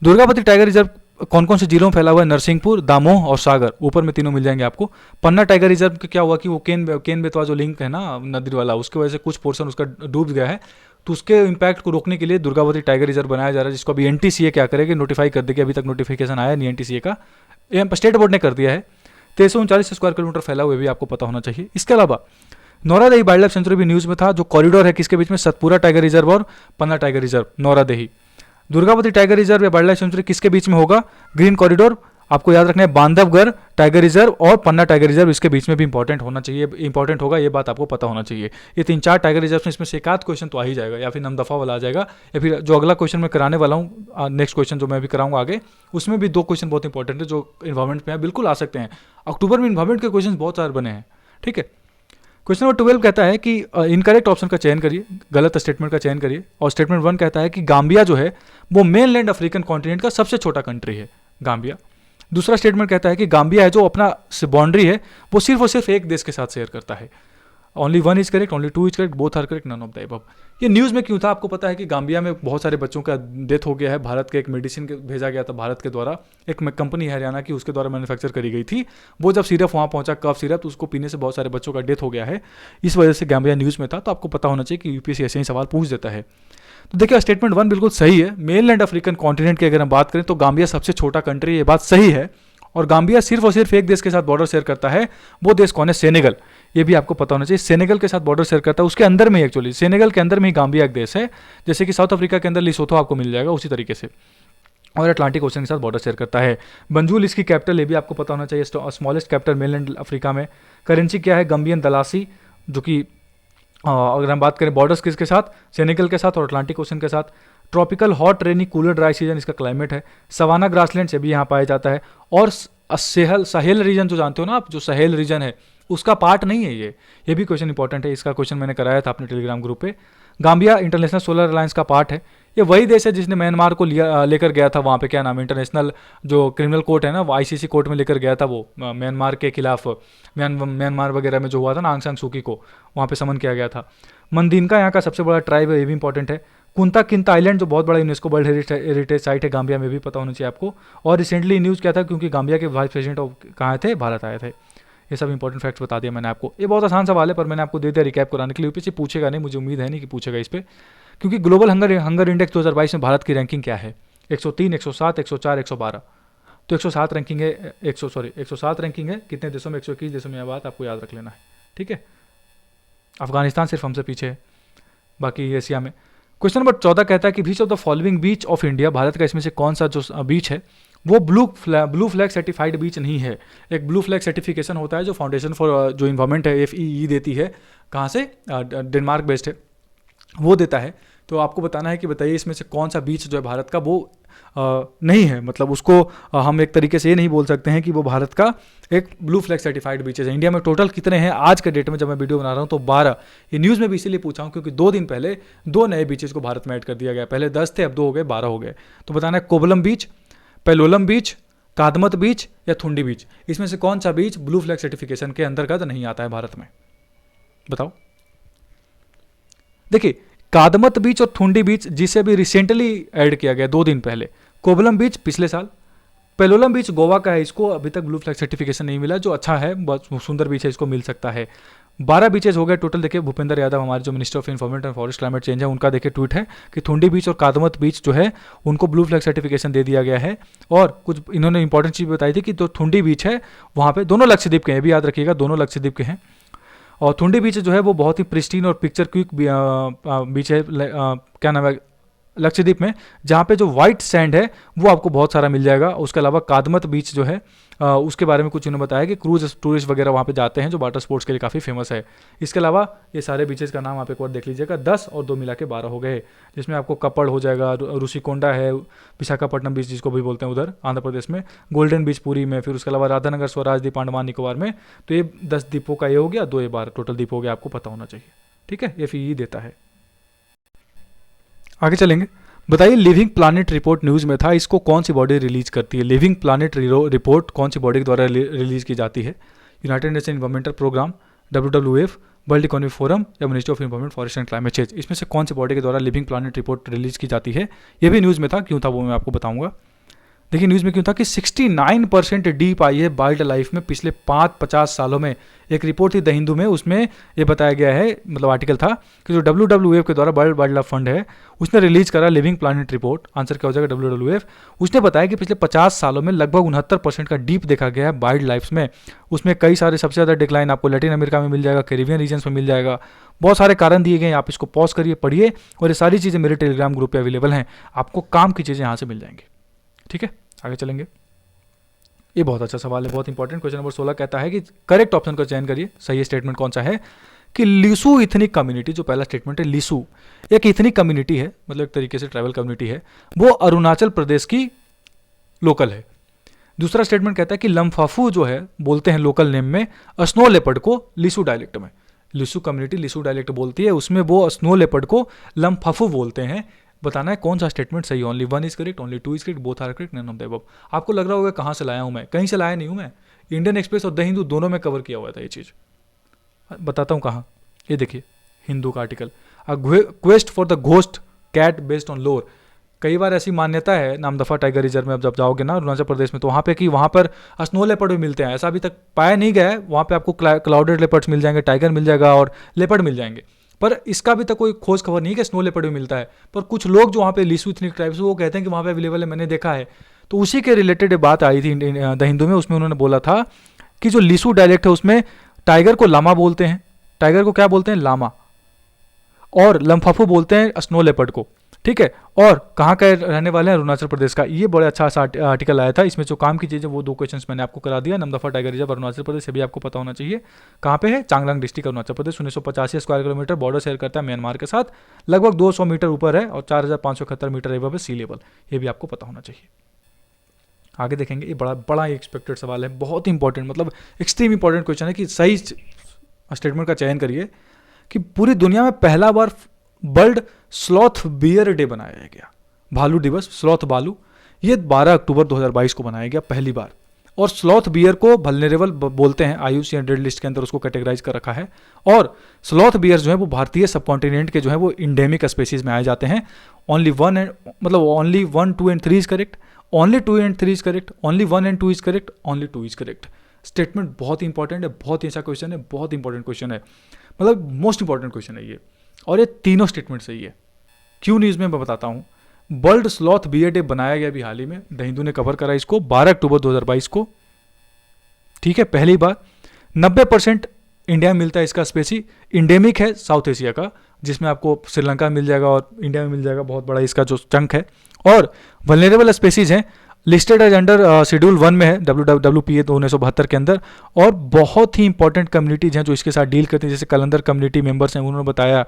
दुर्गावती टाइगर रिजर्व कौन कौन से जिलों में फैला हुआ है? नरसिंहपुर, दामोह और सागर, ऊपर में तीनों मिल जाएंगे आपको। पन्ना टाइगर रिजर्व का क्या हुआ कि वो केन बेतवा जो लिंक है ना नदी वाला, उसकी वजह से कुछ पोर्शन उसका डूब गया है, तो उसके इम्पैक्ट को रोकने के लिए दुर्गावती टाइगर रिजर्व बनाया जा रहा है, जिसको अभी एनटीसीए क्या करेगी, नोटिफाई कर देगी। अभी तक नोटिफिकेशन आया नहीं एनटीसीए का, स्टेट बोर्ड ने कर दिया है। 339 स्क्वायर किलोमीटर फैला हुआ भी आपको पता होना चाहिए। इसके अलावा नौरादेही वाइल्ड लाइफ सेंचुरी भी न्यूज़ में था, जो कॉरिडोर है किसके बीच में? सतपुरा टाइगर रिजर्व और Panna tiger reserve, Nauradehi. Durgavati tiger reserve या वाइल्ड लाइफ सेंचुरी किसके बीच में होगा? ग्रीन कॉरिडोर, आपको याद रखना है, बांधवगढ़ टाइगर रिजर्व और पन्ना टाइगर रिजर्व, इसके बीच में भी इंपॉर्टेंट होना चाहिए, इंपॉर्टेंट होगा, ये बात आपको पता होना चाहिए। ये 3-4 टाइगर रिजर्व में इसमें से एक आध क्वेश्चन तो आ ही जाएगा, या फिर नमदफा वाला आ जाएगा, या फिर जो अगला क्वेश्चन मैं कराने वाला हूँ, नेक्स्ट क्वेश्चन जो मैं भी कराऊंगा आगे, उसमें भी 2 क्वेश्चन बहुत इंपॉर्टेंट है जो इन्वायरमेंट में बिल्कुल आ सकते हैं। अक्टूबर में इन्वायरमेंट के क्वेश्चन बहुत सारे बने हैं। ठीक है, क्वेश्चन नंबर 12 कहता है कि इनकरेक्ट ऑप्शन का चयन करिए, गलत स्टेटमेंट का चयन करिए। और स्टेटमेंट 1 कहता है कि गाम्बिया जो है वो मेनलैंड अफ्रीकन कॉन्टिनेंट का सबसे छोटा कंट्री है, गाम्बिया। दूसरा स्टेटमेंट कहता है कि गाम्बिया है जो अपना बाउंड्री है वो सिर्फ और सिर्फ एक देश के साथ शेयर करता है। Only 1 is correct, only 2 is correct, both are correct, none of the above. ये न्यूज़ में क्यों था? आपको पता है कि गाम्बिया में बहुत सारे बच्चों का डेथ हो गया है। भारत के एक मेडिसिन भेजा गया था भारत के द्वारा, एक कंपनी है हरियाणा की, उसके द्वारा मैन्युफैक्चर करी गई थी। वो जब सिरप वहाँ पहुँचा, कफ सिरप, तो उसको पीने से बहुत सारे बच्चों का डेथ हो गया है। इस वजह से गाम्बिया न्यूज़ में था। तो आपको पता होना चाहिए कि यूपीएससी ऐसे ही सवाल पूछ देता है। तो देखिए, स्टेटमेंट 1 बिल्कुल सही है। मेनलैंड अफ्रीकन कॉन्टिनेंट की अगर हम बात करें तो गाम्बिया सबसे छोटा कंट्री है, ये बात सही है। और गाम्बिया सिर्फ और सिर्फ एक देश के साथ बॉर्डर शेयर करता है, वो देश कौन है? सेनेगल। ये भी आपको पता होना चाहिए, सेनेगल के साथ बॉर्डर शेयर करता है। उसके अंदर में एक्चुअली सेनेगल के अंदर में ही गाम्बिया एक देश है, जैसे कि साउथ अफ्रीका के अंदर लिसोथो आपको मिल जाएगा, उसी तरीके से, और अटलांटिक ओशन के साथ बॉर्डर शेयर करता है। बंजुल इसकी कैपिटल, ये भी आपको पता होना चाहिए, स्मॉलेस्ट कैपिटल मेनलैंड अफ्रीका में। करेंसी क्या है? गम्बियन दलासी। जो कि अगर हम बात करें बॉर्डर्स किसके साथ, सेनेगल के साथ और अटलांटिक ओशन के साथ। ट्रॉपिकल हॉट रेनी कूलर ड्राई सीजन इसका क्लाइमेट है। सवाना ग्रासलैंड से भी यहाँ पाया जाता है। और सहेल रीजन जो जानते हो ना आप, जो सहेल रीजन है उसका पार्ट नहीं है ये भी क्वेश्चन इंपॉर्टेंट है। इसका क्वेश्चन मैंने कराया था अपने टेलीग्राम ग्रुप पे। गाम्बिया इंटरनेशनल सोलर अलायंस का पार्ट है। ये वही देश है जिसने म्यांमार को लेकर गया था वहाँ पे, क्या नाम है, इंटरनेशनल जो क्रिमिनल कोर्ट है ना, वो आईसीसी कोर्ट में लेकर गया था वो म्यांमार के खिलाफ। म्यांमार वगैरह में जो हुआ था ना आंग सान सूकी को, वहाँ पे समन किया गया था। मंदीनका यहाँ का सबसे बड़ा ट्राइब है, ये भी इंपॉर्टेंट है। कुंता किंता आइलैंड जो बहुत बड़ा यूनेस्को वर्ल्ड हेरिटेज साइट है गाम्बिया में, भी पता होना चाहिए आपको। और रिसेंटली न्यूज़ क्या था, क्योंकि गाम्बिया के वाइस प्रेसिडेंट कहाँ थे, भारत आए थे। ये सब इंपॉर्टेंट फैक्ट्स बता दिया मैंने आपको। ये बहुत आसान सवाल है पर मैंने आपको दे दिया रिकैप कराने के लिए। यूपीएससी पूछेगा नहीं, मुझे उम्मीद है नहीं कि पूछेगा इस पर, क्योंकि ग्लोबल हंगर इंडेक्स 2022 में भारत की रैंकिंग क्या है, 103, 107, 104, 112। तो 107 रैंकिंग है, 107 रैंकिंग है। कितने देशों में, 121 देशों में, यह बात आपको याद रख लेना है, ठीक है। अफगानिस्तान सिर्फ हमसे पीछे है बाकी एशिया में। क्वेश्चन नंबर 14 कहता है कि which of the following beach of India, Bharat का इसमें से कौन सा जो बीच है वो ब्लू फ्लैग सर्टिफाइड बीच नहीं है। एक ब्लू फ्लैग सर्टिफिकेशन होता है जो फाउंडेशन फॉर जो इन्वायरमेंट है FEE देती है, कहाँ से, डेनमार्क बेस्ड है, वो देता है। तो आपको बताना है कि बताइए इसमें से कौन सा बीच जो है भारत का वो नहीं है, मतलब उसको हम एक तरीके से ये नहीं बोल सकते हैं कि वो भारत का एक ब्लू फ्लैग सर्टिफाइड बीचेज है। इंडिया में टोटल कितने हैं आज के डेट में, जब मैं वीडियो बना रहा हूँ तो 12। ये न्यूज़ में भी इसीलिए पूछा हूँ क्योंकि 2 दिन पहले 2 नए बीचेज को भारत में ऐड कर दिया गया। पहले 10 थे, अब 2 हो गए, 12 हो गए। तो बताना है कोवलम बीच, पेलोलम बीच, कादमत बीच या थुंडी बीच, इसमें से कौन सा बीच ब्लू फ्लैग सर्टिफिकेशन के अंतर्गत नहीं आता है भारत में, बताओ। देखिए कादमत बीच और थुंडी बीच जिसे भी रिसेंटली ऐड किया गया 2 दिन पहले। कोवलम बीच पिछले साल। पेलोलम बीच गोवा का है, इसको अभी तक ब्लू फ्लैग सर्टिफिकेशन नहीं मिला, जो अच्छा है, बहुत सुंदर बीच है, इसको मिल सकता है। 12 बीचेज हो गए टोटल। देखिए भूपेंद्र यादव हमारे जो minister of environment and forest climate change है, उनका देखिए ट्वीट है कि थुंडी बीच और कादमत बीच जो है उनको ब्लू फ्लैग सर्टिफिकेशन दे दिया गया है। और कुछ इन्होंने इंपॉर्टेंट चीज़ बताई थी कि जो थुंडी बीच है वहाँ पे दोनों लक्षद्वीप के हैं, भी याद रखिएगा, दोनों लक्षद्वीप के हैं। और थुंडी बीच जो है वो बहुत ही प्रिस्टीन और पिक्चर क्विक बीच है, क्या नाम है, लक्षद्वीप में, जहाँ पे जो वाइट सैंड है वो आपको बहुत सारा मिल जाएगा। उसके अलावा कादमत बीच जो है उसके बारे में कुछ इन्होंने बताया कि क्रूज टूरिस्ट वगैरह वहाँ पे जाते हैं, जो वाटर स्पोर्ट्स के लिए काफ़ी फेमस है। इसके अलावा ये सारे बीचेस का नाम आप एक बार देख लीजिएगा, 10 और 2 मिला के 12 हो गए, जिसमें आपको कपड़ हो जाएगा, ऋषिकोंडा है, विशाखापट्टनम बीच जिसको भी बोलते हैं उधर आंध्र प्रदेश में, गोल्डन बीच पुरी में, फिर उसके अलावा राधानगर, स्वराज द्वीप, अंडमान निकोबार में। तो ये 10 द्वीपों का ये हो गया, 2 ये 12 टोटल द्वीप हो गया, आपको पता होना चाहिए, ठीक है। FEE देता है। आगे चलेंगे। बताइए लिविंग प्लानिट रिपोर्ट न्यूज़ में था, इसको कौन सी बॉडी रिलीज करती है। लिविंग प्लानिट रिपोर्ट कौन सी बॉडी के द्वारा रिलीज की जाती है। United Nation environmental programme, WWF, world economic forum या ministry of environment forest and climate change, इसमें से कौन सी बॉडी के द्वारा लिविंग प्लानिट रिपोर्ट रिलीज की जाती है। ये भी न्यूज़ में था, क्यों था वो मैं आपको बताऊंगा। देखिए न्यूज़ में क्यों था कि 69% डीप आई है वाइल्ड लाइफ में पिछले 50 सालों में। एक रिपोर्ट थी द हिंदू में, उसमें ये बताया गया है, मतलब आर्टिकल था कि जो WWF के द्वारा वर्ल्ड वाइल्ड लाइफ फंड है उसने रिलीज करा लिविंग प्लानिट रिपोर्ट। आंसर क्या हो जाएगा, WWF। उसने बताया कि पिछले 50 सालों में लगभग 69% का डीप देखा गया है वाइल्ड लाइफ में। उसमें कई सारे सबसे ज़्यादा डिक्लाइन आपको लैटिन अमेरिका में मिल जाएगा, कैरिबियन रीजन्स में मिल जाएगा, बहुत सारे कारण दिए गए हैं। आप इसको पॉज करिए, पढ़िए, और ये सारी चीज़ें मेरे टेलीग्राम ग्रुप पे अवेलेबल हैं, आपको काम की चीज़ें यहाँ से मिल जाएंगी, ठीक है। आगे चलेंगे। ये बहुत अच्छा सवाल है, बहुत इंपॉर्टेंट। क्वेश्चन नंबर 16 कहता है कि करेक्ट ऑप्शन का चयन करिए, सही स्टेटमेंट कौन सा है कि लिसू इथनिक कम्युनिटी, जो पहला स्टेटमेंट है, लिसू एक इथनिक कम्युनिटी है, मतलब एक तरीके से ट्राइबल कम्युनिटी है, वो अरुणाचल प्रदेश की लोकल है। दूसरा स्टेटमेंट कहता है कि लम्फाफू जो है बोलते हैं लोकल नेम में स्नो लेपर्ड को लिसू डायलेक्ट में, लिसू कम्युनिटी लिसू डायलेक्ट बोलती है, उसमें वो स्नो लेपर्ड को लम्फाफू बोलते हैं। बताना है कौन सा स्टेटमेंट सही है। Only 1 is correct, only 2 is correct, both are correct, none of the above. आपको लग रहा होगा कहाँ से लाया हूँ मैं, कहीं से लाया नहीं हूँ मैं, इंडियन एक्सप्रेस और द हिंदू दोनों में कवर किया हुआ था ये चीज़। बताता हूँ कहाँ, ये देखिए हिंदू का article, quest for the ghost cat based on lore. कई बार ऐसी मान्यता है नामदफा टाइगर रिजर्व में, अब जब जाओगे ना अरुणाचल प्रदेश में, तो वहाँ पे कि वहाँ पर स्नो लेपर्ड भी मिलते हैं। ऐसा अभी तक पाया नहीं गया है, वहाँ पे आपको क्लाउडेड लेपर्ड्स मिल जाएंगे, टाइगर मिल जाएगा और लेपर्ड मिल जाएंगे, पर इसका अभी तक कोई खोज खबर नहीं है कि स्नो लेपर्ड भी मिलता है। पर कुछ लोग जो वहाँ पे लिसू इथनिक ट्राइब्स वो कहते हैं कि वहाँ पे अवेलेबल है, मैंने देखा है। तो उसी के रिलेटेड बात आई थी द हिंदू में, उसमें उन्होंने बोला था कि जो लिसू डायलेक्ट है उसमें टाइगर को लामा बोलते हैं, टाइगर को क्या बोलते हैं, लामा, और लम्फाफू बोलते हैं स्नो लेपर्ड को, ठीक है। और कहाँ का रहने वाले हैं, अरुणाचल प्रदेश का। ये बड़ा अच्छा सा आर्टिकल आया था, इसमें जो काम की चीज़ें वो 2 क्वेश्चंस मैंने आपको करा दिया। नमदफा टाइगर रिजर्व अरुणाचल प्रदेश, ये भी आपको पता होना चाहिए कहाँ पे है, Changlang district Arunachal Pradesh. 1985 square kilometre border share करता है म्यांमार के साथ, लगभग 200 मीटर ऊपर है और 4571 मीटर एबव है सी लेवल, ये भी आपको पता होना चाहिए। आगे देखेंगे, ये बड़ा बड़ा एक्सपेक्टेड सवाल है, बहुत इंपॉर्टेंट, मतलब एक्सट्रीम इंपॉर्टेंट क्वेश्चन है कि सही स्टेटमेंट का चयन करिए कि पूरी दुनिया में पहला बार वर्ल्ड स्लॉथ बियर डे बनाया गया, भालू दिवस, स्लॉथ भालू, ये 12 अक्टूबर 2022 को बनाया गया पहली बार। और स्लॉथ बियर को वल्नरेबल बोलते हैं, IUCN रेड लिस्ट के अंदर उसको कैटेगराइज कर रखा है। और स्लॉथ बियर जो है वो भारतीय सबकॉन्टिनेंट के जो है वो इंडेमिक स्पेसीज में आए जाते हैं। Only 1 1, 2 and 3 is correct, only 2 and 3 is correct, only 1 and 2 is correct, only 2 is correct. Statement बहुत इंपॉर्टेंट है, बहुत ही अच्छा क्वेश्चन है, बहुत इंपॉर्टेंट क्वेश्चन है, मतलब मोस्ट इंपॉर्टेंट क्वेश्चन है ये। और ये तीनों स्टेटमेंट सही है। क्यों न्यूज़ में मैं बताता हूँ। वर्ल्ड स्लॉथ बियर डे बनाया गया अभी हाल ही में, द हिंदू ने कवर करा इसको 12 अक्टूबर 2022 को, ठीक है, पहली बार। 90% इंडिया में मिलता है इसका स्पेसी, इंडेमिक है साउथ एशिया का, जिसमें आपको श्रीलंका मिल जाएगा और इंडिया में मिल जाएगा, बहुत बड़ा इसका जो चंक है। और वल्नरेबल स्पेसीज हैं, लिस्टेड एज अंडर शेड्यूल 1 में है WWPA 1972 के अंदर। और बहुत ही इंपॉर्टेंट कम्युनिटीज़ हैं जो इसके साथ डील करती हैं, जैसे कलंदर कम्युनिटी मेंबर्स हैं, उन्होंने बताया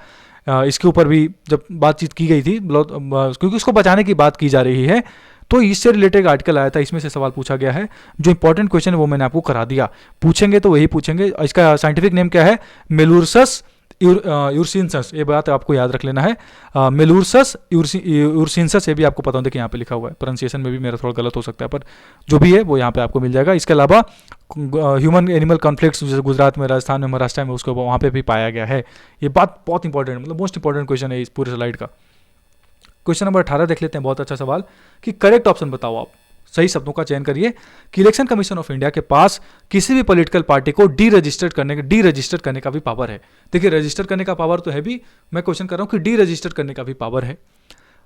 इसके ऊपर भी जब बातचीत की गई थी, क्योंकि उसको बचाने की बात की जा रही है, तो इससे रिलेटेड आर्टिकल आया था, इसमें से सवाल पूछा गया है। जो इंपॉर्टेंट क्वेश्चन है वो मैंने आपको करा दिया, पूछेंगे तो वही पूछेंगे। इसका साइंटिफिक नेम क्या है, मेलुरसस यूरसिनसस, ये बात आपको याद रख लेना है। मेलुरसस यूरसिनसस, ये भी आपको पता होता है कि यहाँ पे लिखा हुआ है, प्रोनाउंसिएशन में भी मेरा थोड़ा गलत हो सकता है, पर जो भी है वो यहाँ पे आपको मिल जाएगा। इसके अलावा ह्यूमन एनिमल कॉन्फ्लिक्ट्स जैसे गुजरात में, राजस्थान में, महाराष्ट्र में, उसको वहाँ पे भी पाया गया है। ये बात बहुत इंपॉर्टेंट, मतलब मोस्ट इंपॉर्टेंट क्वेश्चन है इस पूरे स्लाइड का। क्वेश्चन नंबर 18 देख लेते हैं, बहुत अच्छा सवाल कि करेक्ट ऑप्शन बताओ आप, सही शब्दों का चयन करिए कि इलेक्शन कमीशन ऑफ इंडिया के पास किसी भी पॉलिटिकल पार्टी को डी रजिस्टर करने का भी पावर है। देखिए, रजिस्टर करने का पावर तो है भी, मैं क्वेश्चन कर रहा हूं कि डी रजिस्टर करने का भी पावर है।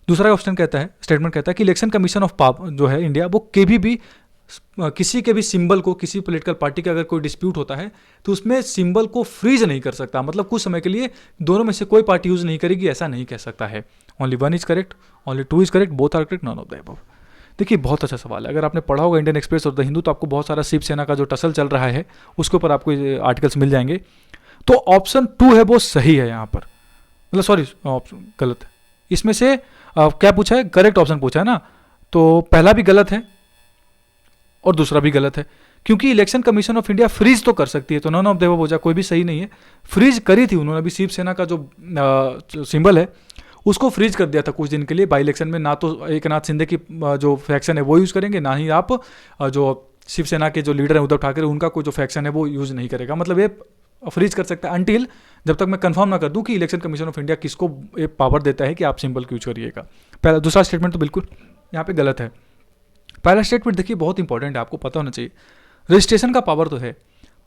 दूसरा ऑप्शन कहता है, स्टेटमेंट कहता है कि इलेक्शन कमीशन ऑफ जो है इंडिया, वो कभी भी किसी के भी सिंबल को, किसी पॉलिटिकल पार्टी का अगर कोई डिस्प्यूट होता है तो उसमें सिंबल को फ्रीज नहीं कर सकता, मतलब कुछ समय के लिए दोनों में से कोई पार्टी यूज नहीं करेगी, ऐसा नहीं कह सकता है। Only 1 is correct, only 2 is correct, both are correct, none of the above. देखिए, बहुत अच्छा सवाल है। अगर आपने पढ़ा होगा इंडियन एक्सप्रेस और द हिंदू, तो आपको बहुत सारा शिवसेना का जो टसल चल रहा है उसके ऊपर आपको आर्टिकल्स मिल जाएंगे। तो ऑप्शन 2 है वो सही है यहाँ पर, मतलब सॉरी ऑप्शन गलत है। इसमें से क्या पूछा है, करेक्ट ऑप्शन पूछा है ना, तो पहला भी गलत है और दूसरा भी गलत है, क्योंकि election commission of India freeze तो कर सकती है, तो नॉन ऑफ द अबव हो जाए, कोई भी सही नहीं है। फ्रीज करी थी उन्होंने, अभी शिवसेना का जो सिंबल है उसको फ्रीज कर दिया था कुछ दिन के लिए बाई इलेक्शन में। ना तो एकनाथ शिंदे की जो फैक्शन है वो यूज़ करेंगे, ना ही आप जो शिवसेना के जो लीडर हैं उद्धव ठाकरे, उनका कोई जो फैक्शन है वो यूज़ नहीं करेगा। मतलब ये फ्रीज कर सकता है अनटिल, जब तक मैं कंफर्म ना कर दूं कि इलेक्शन कमीशन ऑफ इंडिया किसको ये पावर देता है कि आप सिंबल यूज करिएगा। पहला, दूसरा स्टेटमेंट तो बिल्कुल यहाँ पे गलत है। पहला स्टेटमेंट देखिए बहुत इंपॉर्टेंट है, आपको पता होना चाहिए। रजिस्ट्रेशन का पावर तो है,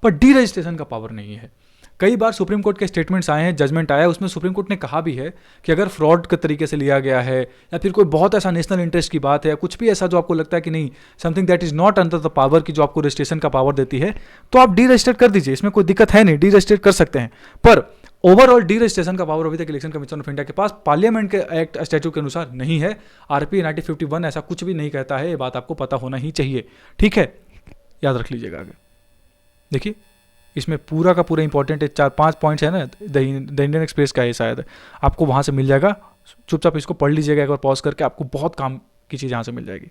पर डी रजिस्ट्रेशन का पावर नहीं है। कई बार सुप्रीम कोर्ट के स्टेटमेंट्स आए हैं, जजमेंट आया है, उसमें सुप्रीम कोर्ट ने कहा भी है कि अगर फ्रॉड के तरीके से लिया गया है या फिर कोई बहुत ऐसा नेशनल इंटरेस्ट की बात है या कुछ भी ऐसा जो आपको लगता है कि नहीं, something that is not under the power की जो आपको रजिस्ट्रेशन का पावर देती है, तो आप डी रजिस्टर कर दीजिए, इसमें कोई दिक्कत है नहीं, डी रजिस्टर कर सकते हैं। पर ओवरऑल डी रजिस्ट्रेशन का पावर अभी तक इलेक्शन कमीशन ऑफ इंडिया के पास पार्लियामेंट के एक्ट स्टैट्यूट के अनुसार नहीं है। RP 1951 ऐसा कुछ भी नहीं कहता है, ये बात आपको पता होना ही चाहिए, ठीक है, याद रख लीजिएगा। आगे देखिए, इसमें पूरा का पूरा इंपॉर्टेंट है, 4-5 पॉइंट्स है ना, द इंडियन एक्सप्रेस का है शायद, आपको वहाँ से मिल जाएगा, चुपचाप इसको पढ़ लीजिएगा एक बार पॉज करके, आपको बहुत काम की चीज़ यहाँ से मिल जाएगी।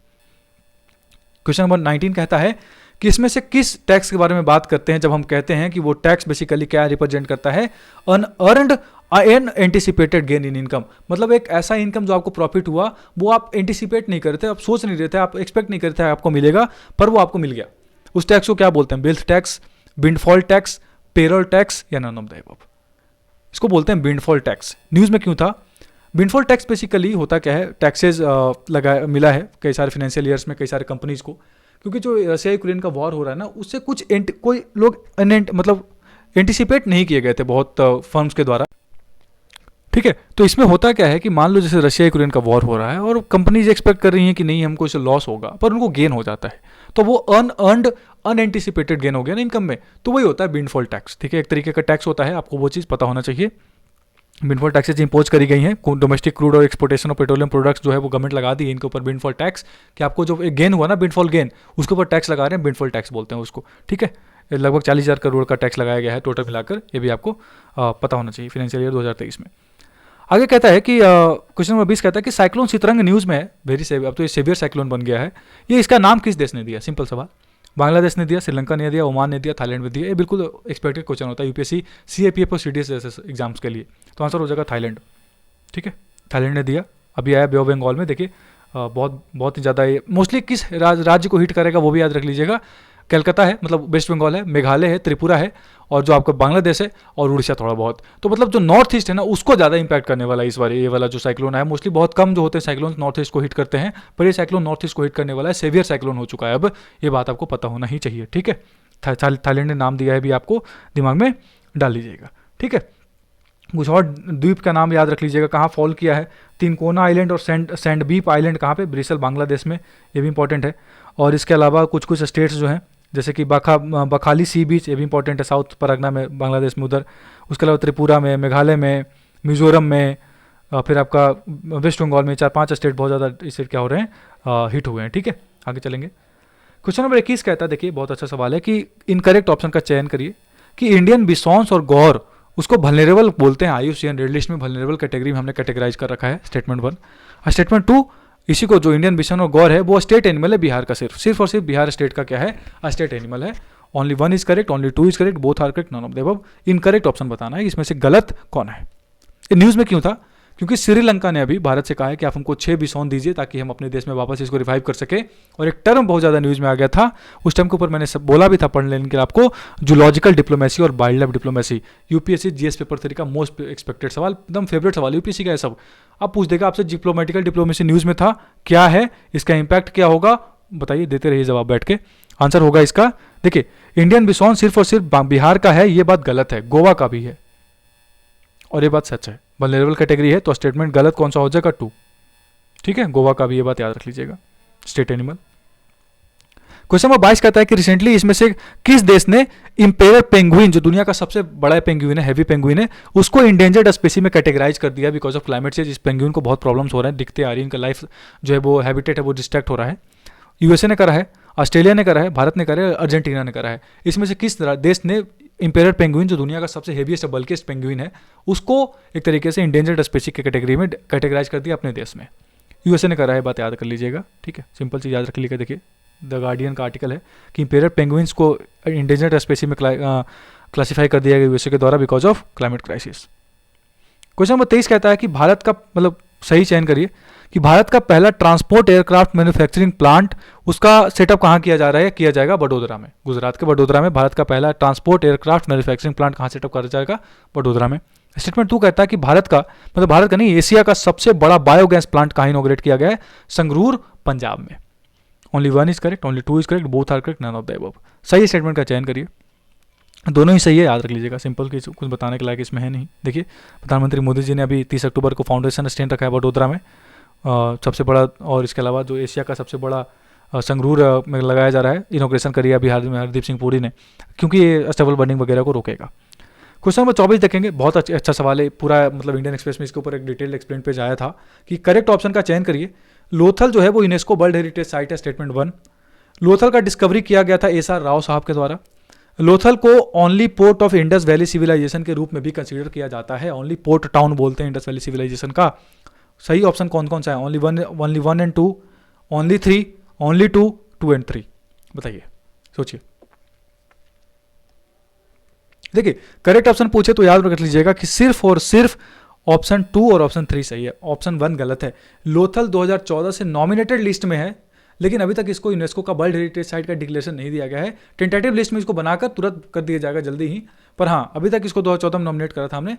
क्वेश्चन नंबर 19 कहता है कि इसमें से किस टैक्स के बारे में बात करते हैं जब हम कहते हैं कि वो टैक्स बेसिकली क्या रिप्रेजेंट करता है, unearned an anticipated gain in income, मतलब एक ऐसा इनकम जो आपको प्रॉफिट हुआ वो आप एंटिसिपेट नहीं करते, आप सोच नहीं रहे थे, आप एक्सपेक्ट नहीं करते आपको मिलेगा, पर वो आपको मिल गया। उस टैक्स को क्या बोलते हैं, wealth tax, windfall tax, payroll tax या नन ऑफ द अबव। इसको बोलते हैं विंडफॉल टैक्स। न्यूज़ में क्यों था? विंडफॉल टैक्स बेसिकली होता क्या है, टैक्सेस मिला है कई सारे फाइनेंशियल ईयर्स में कई सारे कंपनीज को, क्योंकि जो रशिया यूक्रेन का वॉर हो रहा है ना, उससे कुछ कोई लोग मतलब एंटिसिपेट नहीं किए गए थे बहुत फर्म्स के द्वारा, ठीक है। तो इसमें होता क्या है कि मान लो जैसे रशिया यूक्रेन का वॉर हो रहा है और कंपनीज एक्सपेक्ट कर रही हैं कि नहीं हमको इससे लॉस होगा, पर उनको गेन हो जाता है, तो वो अनअर्न्ड अनएंटिसिपेटेड गेन हो गया ना इनकम में, तो वही होता है विंडफॉल टैक्स, ठीक है। एक तरीके का टैक्स होता है, आपको वो चीज़ पता होना चाहिए। विंडफॉल टैक्सेज इम्पोज करी गई हैं डोमेस्टिक क्रूड और एक्सपोर्टेशन ऑफ पेट्रोलियम प्रोडक्ट्स जो है वो गवर्नमेंट लगा दी है इनके ऊपर विंडफॉल टैक्स, कि आपको जो गेन हुआ ना विंडफॉल गेन, उसके ऊपर टैक्स लगा रहे हैं, विंडफॉल टैक्स बोलते हैं उसको, ठीक है। लगभग 40,000 करोड़ का टैक्स लगाया गया है टोटल मिलाकर, ये भी आपको पता होना चाहिए फाइनेंशियल ईयर 2023 में। आगे कहता है कि क्वेश्चन नंबर 20 कहता है कि साइक्लोन सितरंग न्यूज़ में है, अब तो ये सेवियर साइक्लोन बन गया है, ये इसका नाम किस देश ने दिया? सिंपल सवाल। बांग्लादेश ने दिया, श्रीलंका ने दिया, ओमान ने दिया, थाईलैंड ने दिया। ये बिल्कुल एक्सपेक्टेड क्वेश्चन होता है यूपीएससी सीएपीएफ और सीडीएस जैसे एग्जाम्स के लिए, तो आंसर हो जाएगा थाईलैंड, ठीक है। थाईलैंड ने दिया, अभी आया बे ऑफ बंगाल में, देखिए बहुत ही ज़्यादा ये मोस्टली किस राज्य को हिट करेगा वो भी याद रख लीजिएगा। कलकत्ता है, मतलब वेस्ट बंगाल है, मेघालय है, त्रिपुरा है, और जो आपका बांग्लादेश है और उड़ीसा थोड़ा बहुत। तो मतलब जो नॉर्थ ईस्ट है ना उसको ज़्यादा इंपैक्ट करने वाला है इस बार ये वाला जो साइक्लोन है। मोस्टली बहुत कम जो होते हैं साइक्लोन नॉर्थ ईस्ट को हिट करते हैं, पर ये साइक्लोन नॉर्थ ईस्ट को हिट करने वाला है, सेवियर साइक्लोन हो चुका है अब, ये बात आपको पता होना ही चाहिए, ठीक है। थाईलैंड ने नाम दिया है भी, आपको दिमाग में डाल लीजिएगा, ठीक है। कुछ और द्वीप का नाम याद रख लीजिएगा, कहाँ फॉल किया है। तिनकोना आइलैंड और सैंडबीप आइलैंड कहाँ पे? ब्रिसल बांग्लादेश में, ये भी इंपॉर्टेंट है। और इसके अलावा कुछ कुछ स्टेट्स जो हैं जैसे कि बखाली सी बीच, ये भी इंपॉर्टेंट है, साउथ परगना में बांग्लादेश में उधर। उसके अलावा त्रिपुरा में, मेघालय में, मिजोरम में, फिर आपका वेस्ट बंगाल में 4-5 स्टेट बहुत ज़्यादा इससे क्या हो रहे हैं, हिट हुए हैं, ठीक है। आगे चलेंगे। क्वेश्चन नंबर 21 कहता है, देखिए बहुत अच्छा सवाल है कि इनकरेक्ट ऑप्शन का चयन करिए कि इंडियन बिसॉन्स और गौर उसको वल्नरेबल बोलते हैं, IUCN रेड लिस्ट में वल्नरेबल कैटेगरी में हमने कैटेगराइज कर रखा है, स्टेटमेंट 1। स्टेटमेंट 2, इसी को जो इंडियन बिसन और गौर है वो स्टेट एनिमल है बिहार का, सिर्फ और सिर्फ बिहार स्टेट का क्या है, स्टेट एनिमल है। Only 1 is correct, only 2 is correct, both are correct, none of the above. Incorrect option बताना है इसमें से गलत कौन है। ये न्यूज़ में क्यों था? क्योंकि श्रीलंका ने अभी भारत से कहा है कि आप हमको 6 बिसौन दीजिए ताकि हम अपने देश में वापस इसको रिवाइव कर सके। और एक टर्म बहुत ज़्यादा न्यूज़ में आ गया था उस टाइम के ऊपर, मैंने सब बोला भी था पढ़ लेने के लिए आपको, जूलॉजिकल डिप्लोमेसी और wild life diplomacy. UPSC GS paper 3 का मोस्ट एक्सपेक्टेड सवाल, एकदम फेवरेट सवाल यूपीएससी का है सब। अब पूछ देगा आपसे डिप्लोमेटिकल डिप्लोमेसी न्यूज़ में था, क्या है इसका इंपैक्ट क्या होगा, बताइए, देते रहिए जवाब बैठ के। आंसर होगा इसका, देखिए इंडियन बिसौन सिर्फ और सिर्फ बिहार का है, ये बात गलत है, गोवा का भी है और ये बात सच है। वल्नरेबल कैटेगरी है तो स्टेटमेंट गलत कौन सा हो जाएगा? 2, ठीक है। गोवा का भी, ये बात याद रख लीजिएगा, स्टेट एनिमल। क्वेश्चन नंबर 22 कहता है कि रिसेंटली इसमें से किस देश ने इंपेरर पेंगुइन, जो दुनिया का सबसे बड़ा पेंगुइन है, हैवी पेंगुइन है, उसको इंडेंजर्ड स्पीसी में कैटेगराइज कर दिया बिकॉज ऑफ क्लाइमेट चेंज। इस पेंगुइन को बहुत प्रॉब्लम्स हो रहे हैं, दिखते आ रही है, इनका लाइफ जो है वो हैबिटेट है वो डिस्ट्रैक्ट हो रहा है। यूएसए ने करा है, ऑस्ट्रेलिया ने करा है, भारत ने करा है, अर्जेंटीना ने करा है। इसमें से किस देश ने इंपेरर पेंगुइन, जो दुनिया का सबसे हेवीएस्ट बल्किएस्ट पेंगुइन है, उसको एक तरीके से इंडेंजर्ड स्पीसी की कैटेगरी में कैटेगराइज कर दिया अपने देश में? यूएसए ने करा है, बात याद कर लीजिएगा, ठीक है। सिंपल चीज याद रख लीजिएगा, देखिए द गार्डियन का आर्टिकल है कि इंपेरर पेंगुइन्स को इंडेंजर्ड स्पीसी में क्लासीफाई कर दिया गया यूएसए के द्वारा because of climate crisis. Question number 23 कहता है कि भारत का, मतलब सही चयन करिए, कि भारत का पहला ट्रांसपोर्ट एयरक्राफ्ट मैन्युफैक्चरिंग प्लांट, उसका सेटअप कहाँ किया जा रहा है? किया जाएगा वडोदरा में, गुजरात के वडोदरा में। भारत का पहला ट्रांसपोर्ट एयरक्राफ्ट मैन्युफैक्चरिंग प्लांट कहाँ सेटअप करा जाएगा? वडोदरा में। स्टेटमेंट 2 कहता है कि भारत का, मतलब भारत का नहीं, एशिया का सबसे बड़ा बायोगैस प्लांट कहाँ इनॉग्रेट किया गया है? संगरूर, पंजाब में। Only 1 is correct, only 2 is correct, both are correct, none of the above. सही स्टेटमेंट का चयन करिए, दोनों ही सही है, याद रख लीजिएगा। सिंपल की कुछ बताने के लायक इसमें है नहीं। देखिए प्रधानमंत्री मोदी जी ने अभी 30 अक्टूबर को फाउंडेशन स्टोन रखा है वडोदरा में, सबसे बड़ा, और इसके अलावा जो एशिया का सबसे बड़ा संगरूर में लगाया जा रहा है, इनोग्रेशन करी है अभी हरदीप सिंह पुरी ने, क्योंकि ये स्टेबल बर्निंग वगैरह को रोकेगा। क्वेश्चन नंबर 24 देखेंगे, बहुत अच्छा सवाल है, पूरा मतलब इंडियन एक्सप्रेस में इसके ऊपर एक डिटेल्ड एक्सप्लेन पेज आया था कि करेक्ट ऑप्शन का चयन करिए। लोथल जो है वो यूनेस्को वर्ल्ड हेरिटेज साइट है, स्टेटमेंट 1। लोथल का डिस्कवरी किया गया था एस आर राव साहब के द्वारा। लोथल को only port of Indus valley civilisation के रूप में भी कंसीडर किया जाता है, ओनली पोर्ट टाउन बोलते हैं इंडस वैली सिविलाइजेशन का। सही ऑप्शन कौन कौन सा है? Only 1 and 2, only 3, only 2, 2 and 3, बताइए, सोचिए। देखिए करेक्ट ऑप्शन पूछे तो याद रख लीजिएगा कि सिर्फ और सिर्फ ऑप्शन 2 और ऑप्शन 3 सही है, ऑप्शन 1 गलत है। लोथल 2014 से नॉमिनेटेड लिस्ट में है, लेकिन अभी तक इसको यूनेस्को का वर्ल्ड हेरिटेज साइट का डिक्लेरेशन नहीं दिया गया है। टेंटेटिव लिस्ट में इसको बनाकर तुरंत कर दिया जाएगा जल्दी ही, पर हाँ अभी तक इसको 2014 में नॉमिनेट करा था हमने।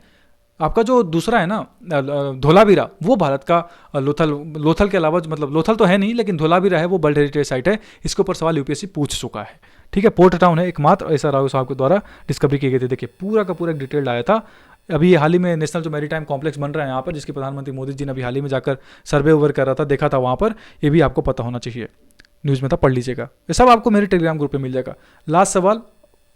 आपका जो दूसरा है ना धोलावीरा, वो भारत का लोथल के अलावा, मतलब लोथल तो है नहीं लेकिन धोलावीरा है, वो वर्ल्ड हेरिटेज साइट है। इसके ऊपर सवाल यूपीएससी पूछ चुका है, ठीक है। पोर्ट टाउन है एकमात्र, ऐसा राव साहब के द्वारा डिस्कवरी की गई थी। देखिए पूरा का पूरा डिटेल्ड आया था। अभी हाल ही में नेशनल जो मैरीटाइम कॉम्प्लेक्स बन रहा है यहाँ पर, जिसकी प्रधानमंत्री मोदी जी ने अभी हाल ही में जाकर सर्वे ओवर कर रहा था, देखा था वहाँ पर, ये भी आपको पता होना चाहिए, न्यूज़ में था, पढ़ लीजिएगा। ये सब आपको मेरे टेलीग्राम ग्रुप पे मिल जाएगा। लास्ट सवाल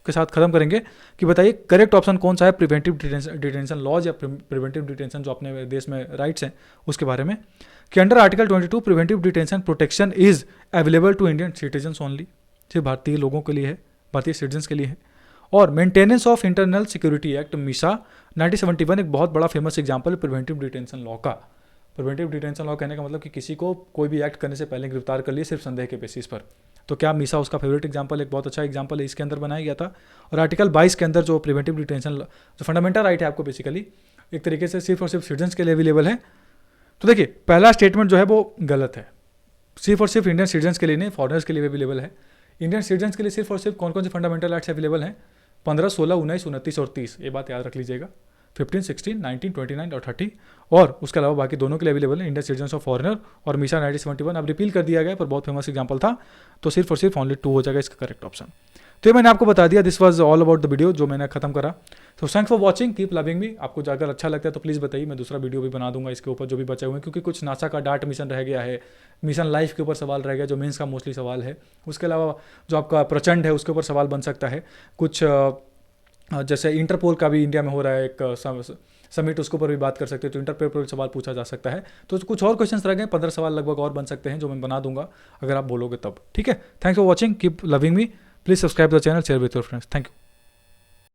के साथ खत्म करेंगे कि बताइए करेक्ट ऑप्शन कौन सा है प्रिवेंटिव डिटेंशन लॉज या प्रिवेंटिव डिटेंशन जो अपने देश में राइट्स हैं उसके बारे में, कि under article 22 preventive detention protection is available to Indian citizens only, सिर्फ भारतीय लोगों के लिए है, भारतीय सिटीजन्स के लिए है। और maintenance of internal security act मिसा 1971 एक बहुत बड़ा फेमस एग्जाम्पल है प्रिवेंटिव डिटेंशन लॉ का। प्रिवेंटिव डिटेंशन लॉ कहने का मतलब कि किसी को कोई भी एक्ट करने से पहले गिरफ्तार कर लिए सिर्फ संदेह के बेसिस पर। तो क्या मिसा उसका फेवरेट एग्जांपल, एक बहुत अच्छा एग्जांपल है, इसके अंदर बनाया गया था। और आर्टिकल 22 के अंदर जो प्रिवेंटिव डिटेंशन जो फंडामेंटल राइट है आपको बेसिकली एक तरीके से सिर्फ और सिर्फ सिटीजन्स के लिए अवेलेबल है। तो देखिए पहला स्टेटमेंट जो है वो गलत है, सिर्फ और सिर्फ इंडियन सिटीजन्स के लिए नहीं, फॉरनर्स के लिए भी अवेलेबल है। इंडियन सिटीजन्स के लिए सिर्फ और सिर्फ कौन कौन से फंडामेंटल राइट्स अवेलेबल हैं, 15, 16, 19, 29 और 30, ये बात याद रख लीजिएगा, 15, 16, 19, 29 और 30, और उसके अलावा बाकी दोनों के लिए अवेलेबल है, इंडियन सिटीजन्स और फॉरेनर। और मिसा 1971 अब रिपील कर दिया गया पर बहुत फेमस एग्जांपल था, तो सिर्फ और सिर्फ ओनली 2 हो जाएगा इसका करेक्ट ऑप्शन। तो ये मैंने आपको बता दिया, this was all about the video जो मैंने खत्म करा। तो thanks for watching, keep loving me. आपको अगर अच्छा लगता है तो प्लीज़ बताइए, मैं दूसरा वीडियो भी बना दूंगा इसके ऊपर जो भी बचे हुए हैं, क्योंकि कुछ नासा का डार्ट मिशन रह गया है, मिशन लाइफ के ऊपर सवाल रह गया जो मेंस का मोस्टली सवाल है। उसके अलावा जो आपका प्रचंड है उसके ऊपर सवाल बन सकता है, कुछ जैसे इंटरपोल का भी इंडिया में हो रहा है एक समिट, उसके ऊपर भी बात कर सकते हैं, तो इंटरपोल पर सवाल पूछा जा सकता है। तो कुछ और क्वेश्चंस रह गए, 15 सवाल लगभग और बन सकते हैं जो मैं बना दूंगा अगर आप बोलोगे तब। ठीक है, thanks for watching, keep loving me, please subscribe the channel, share with your friends, thank you.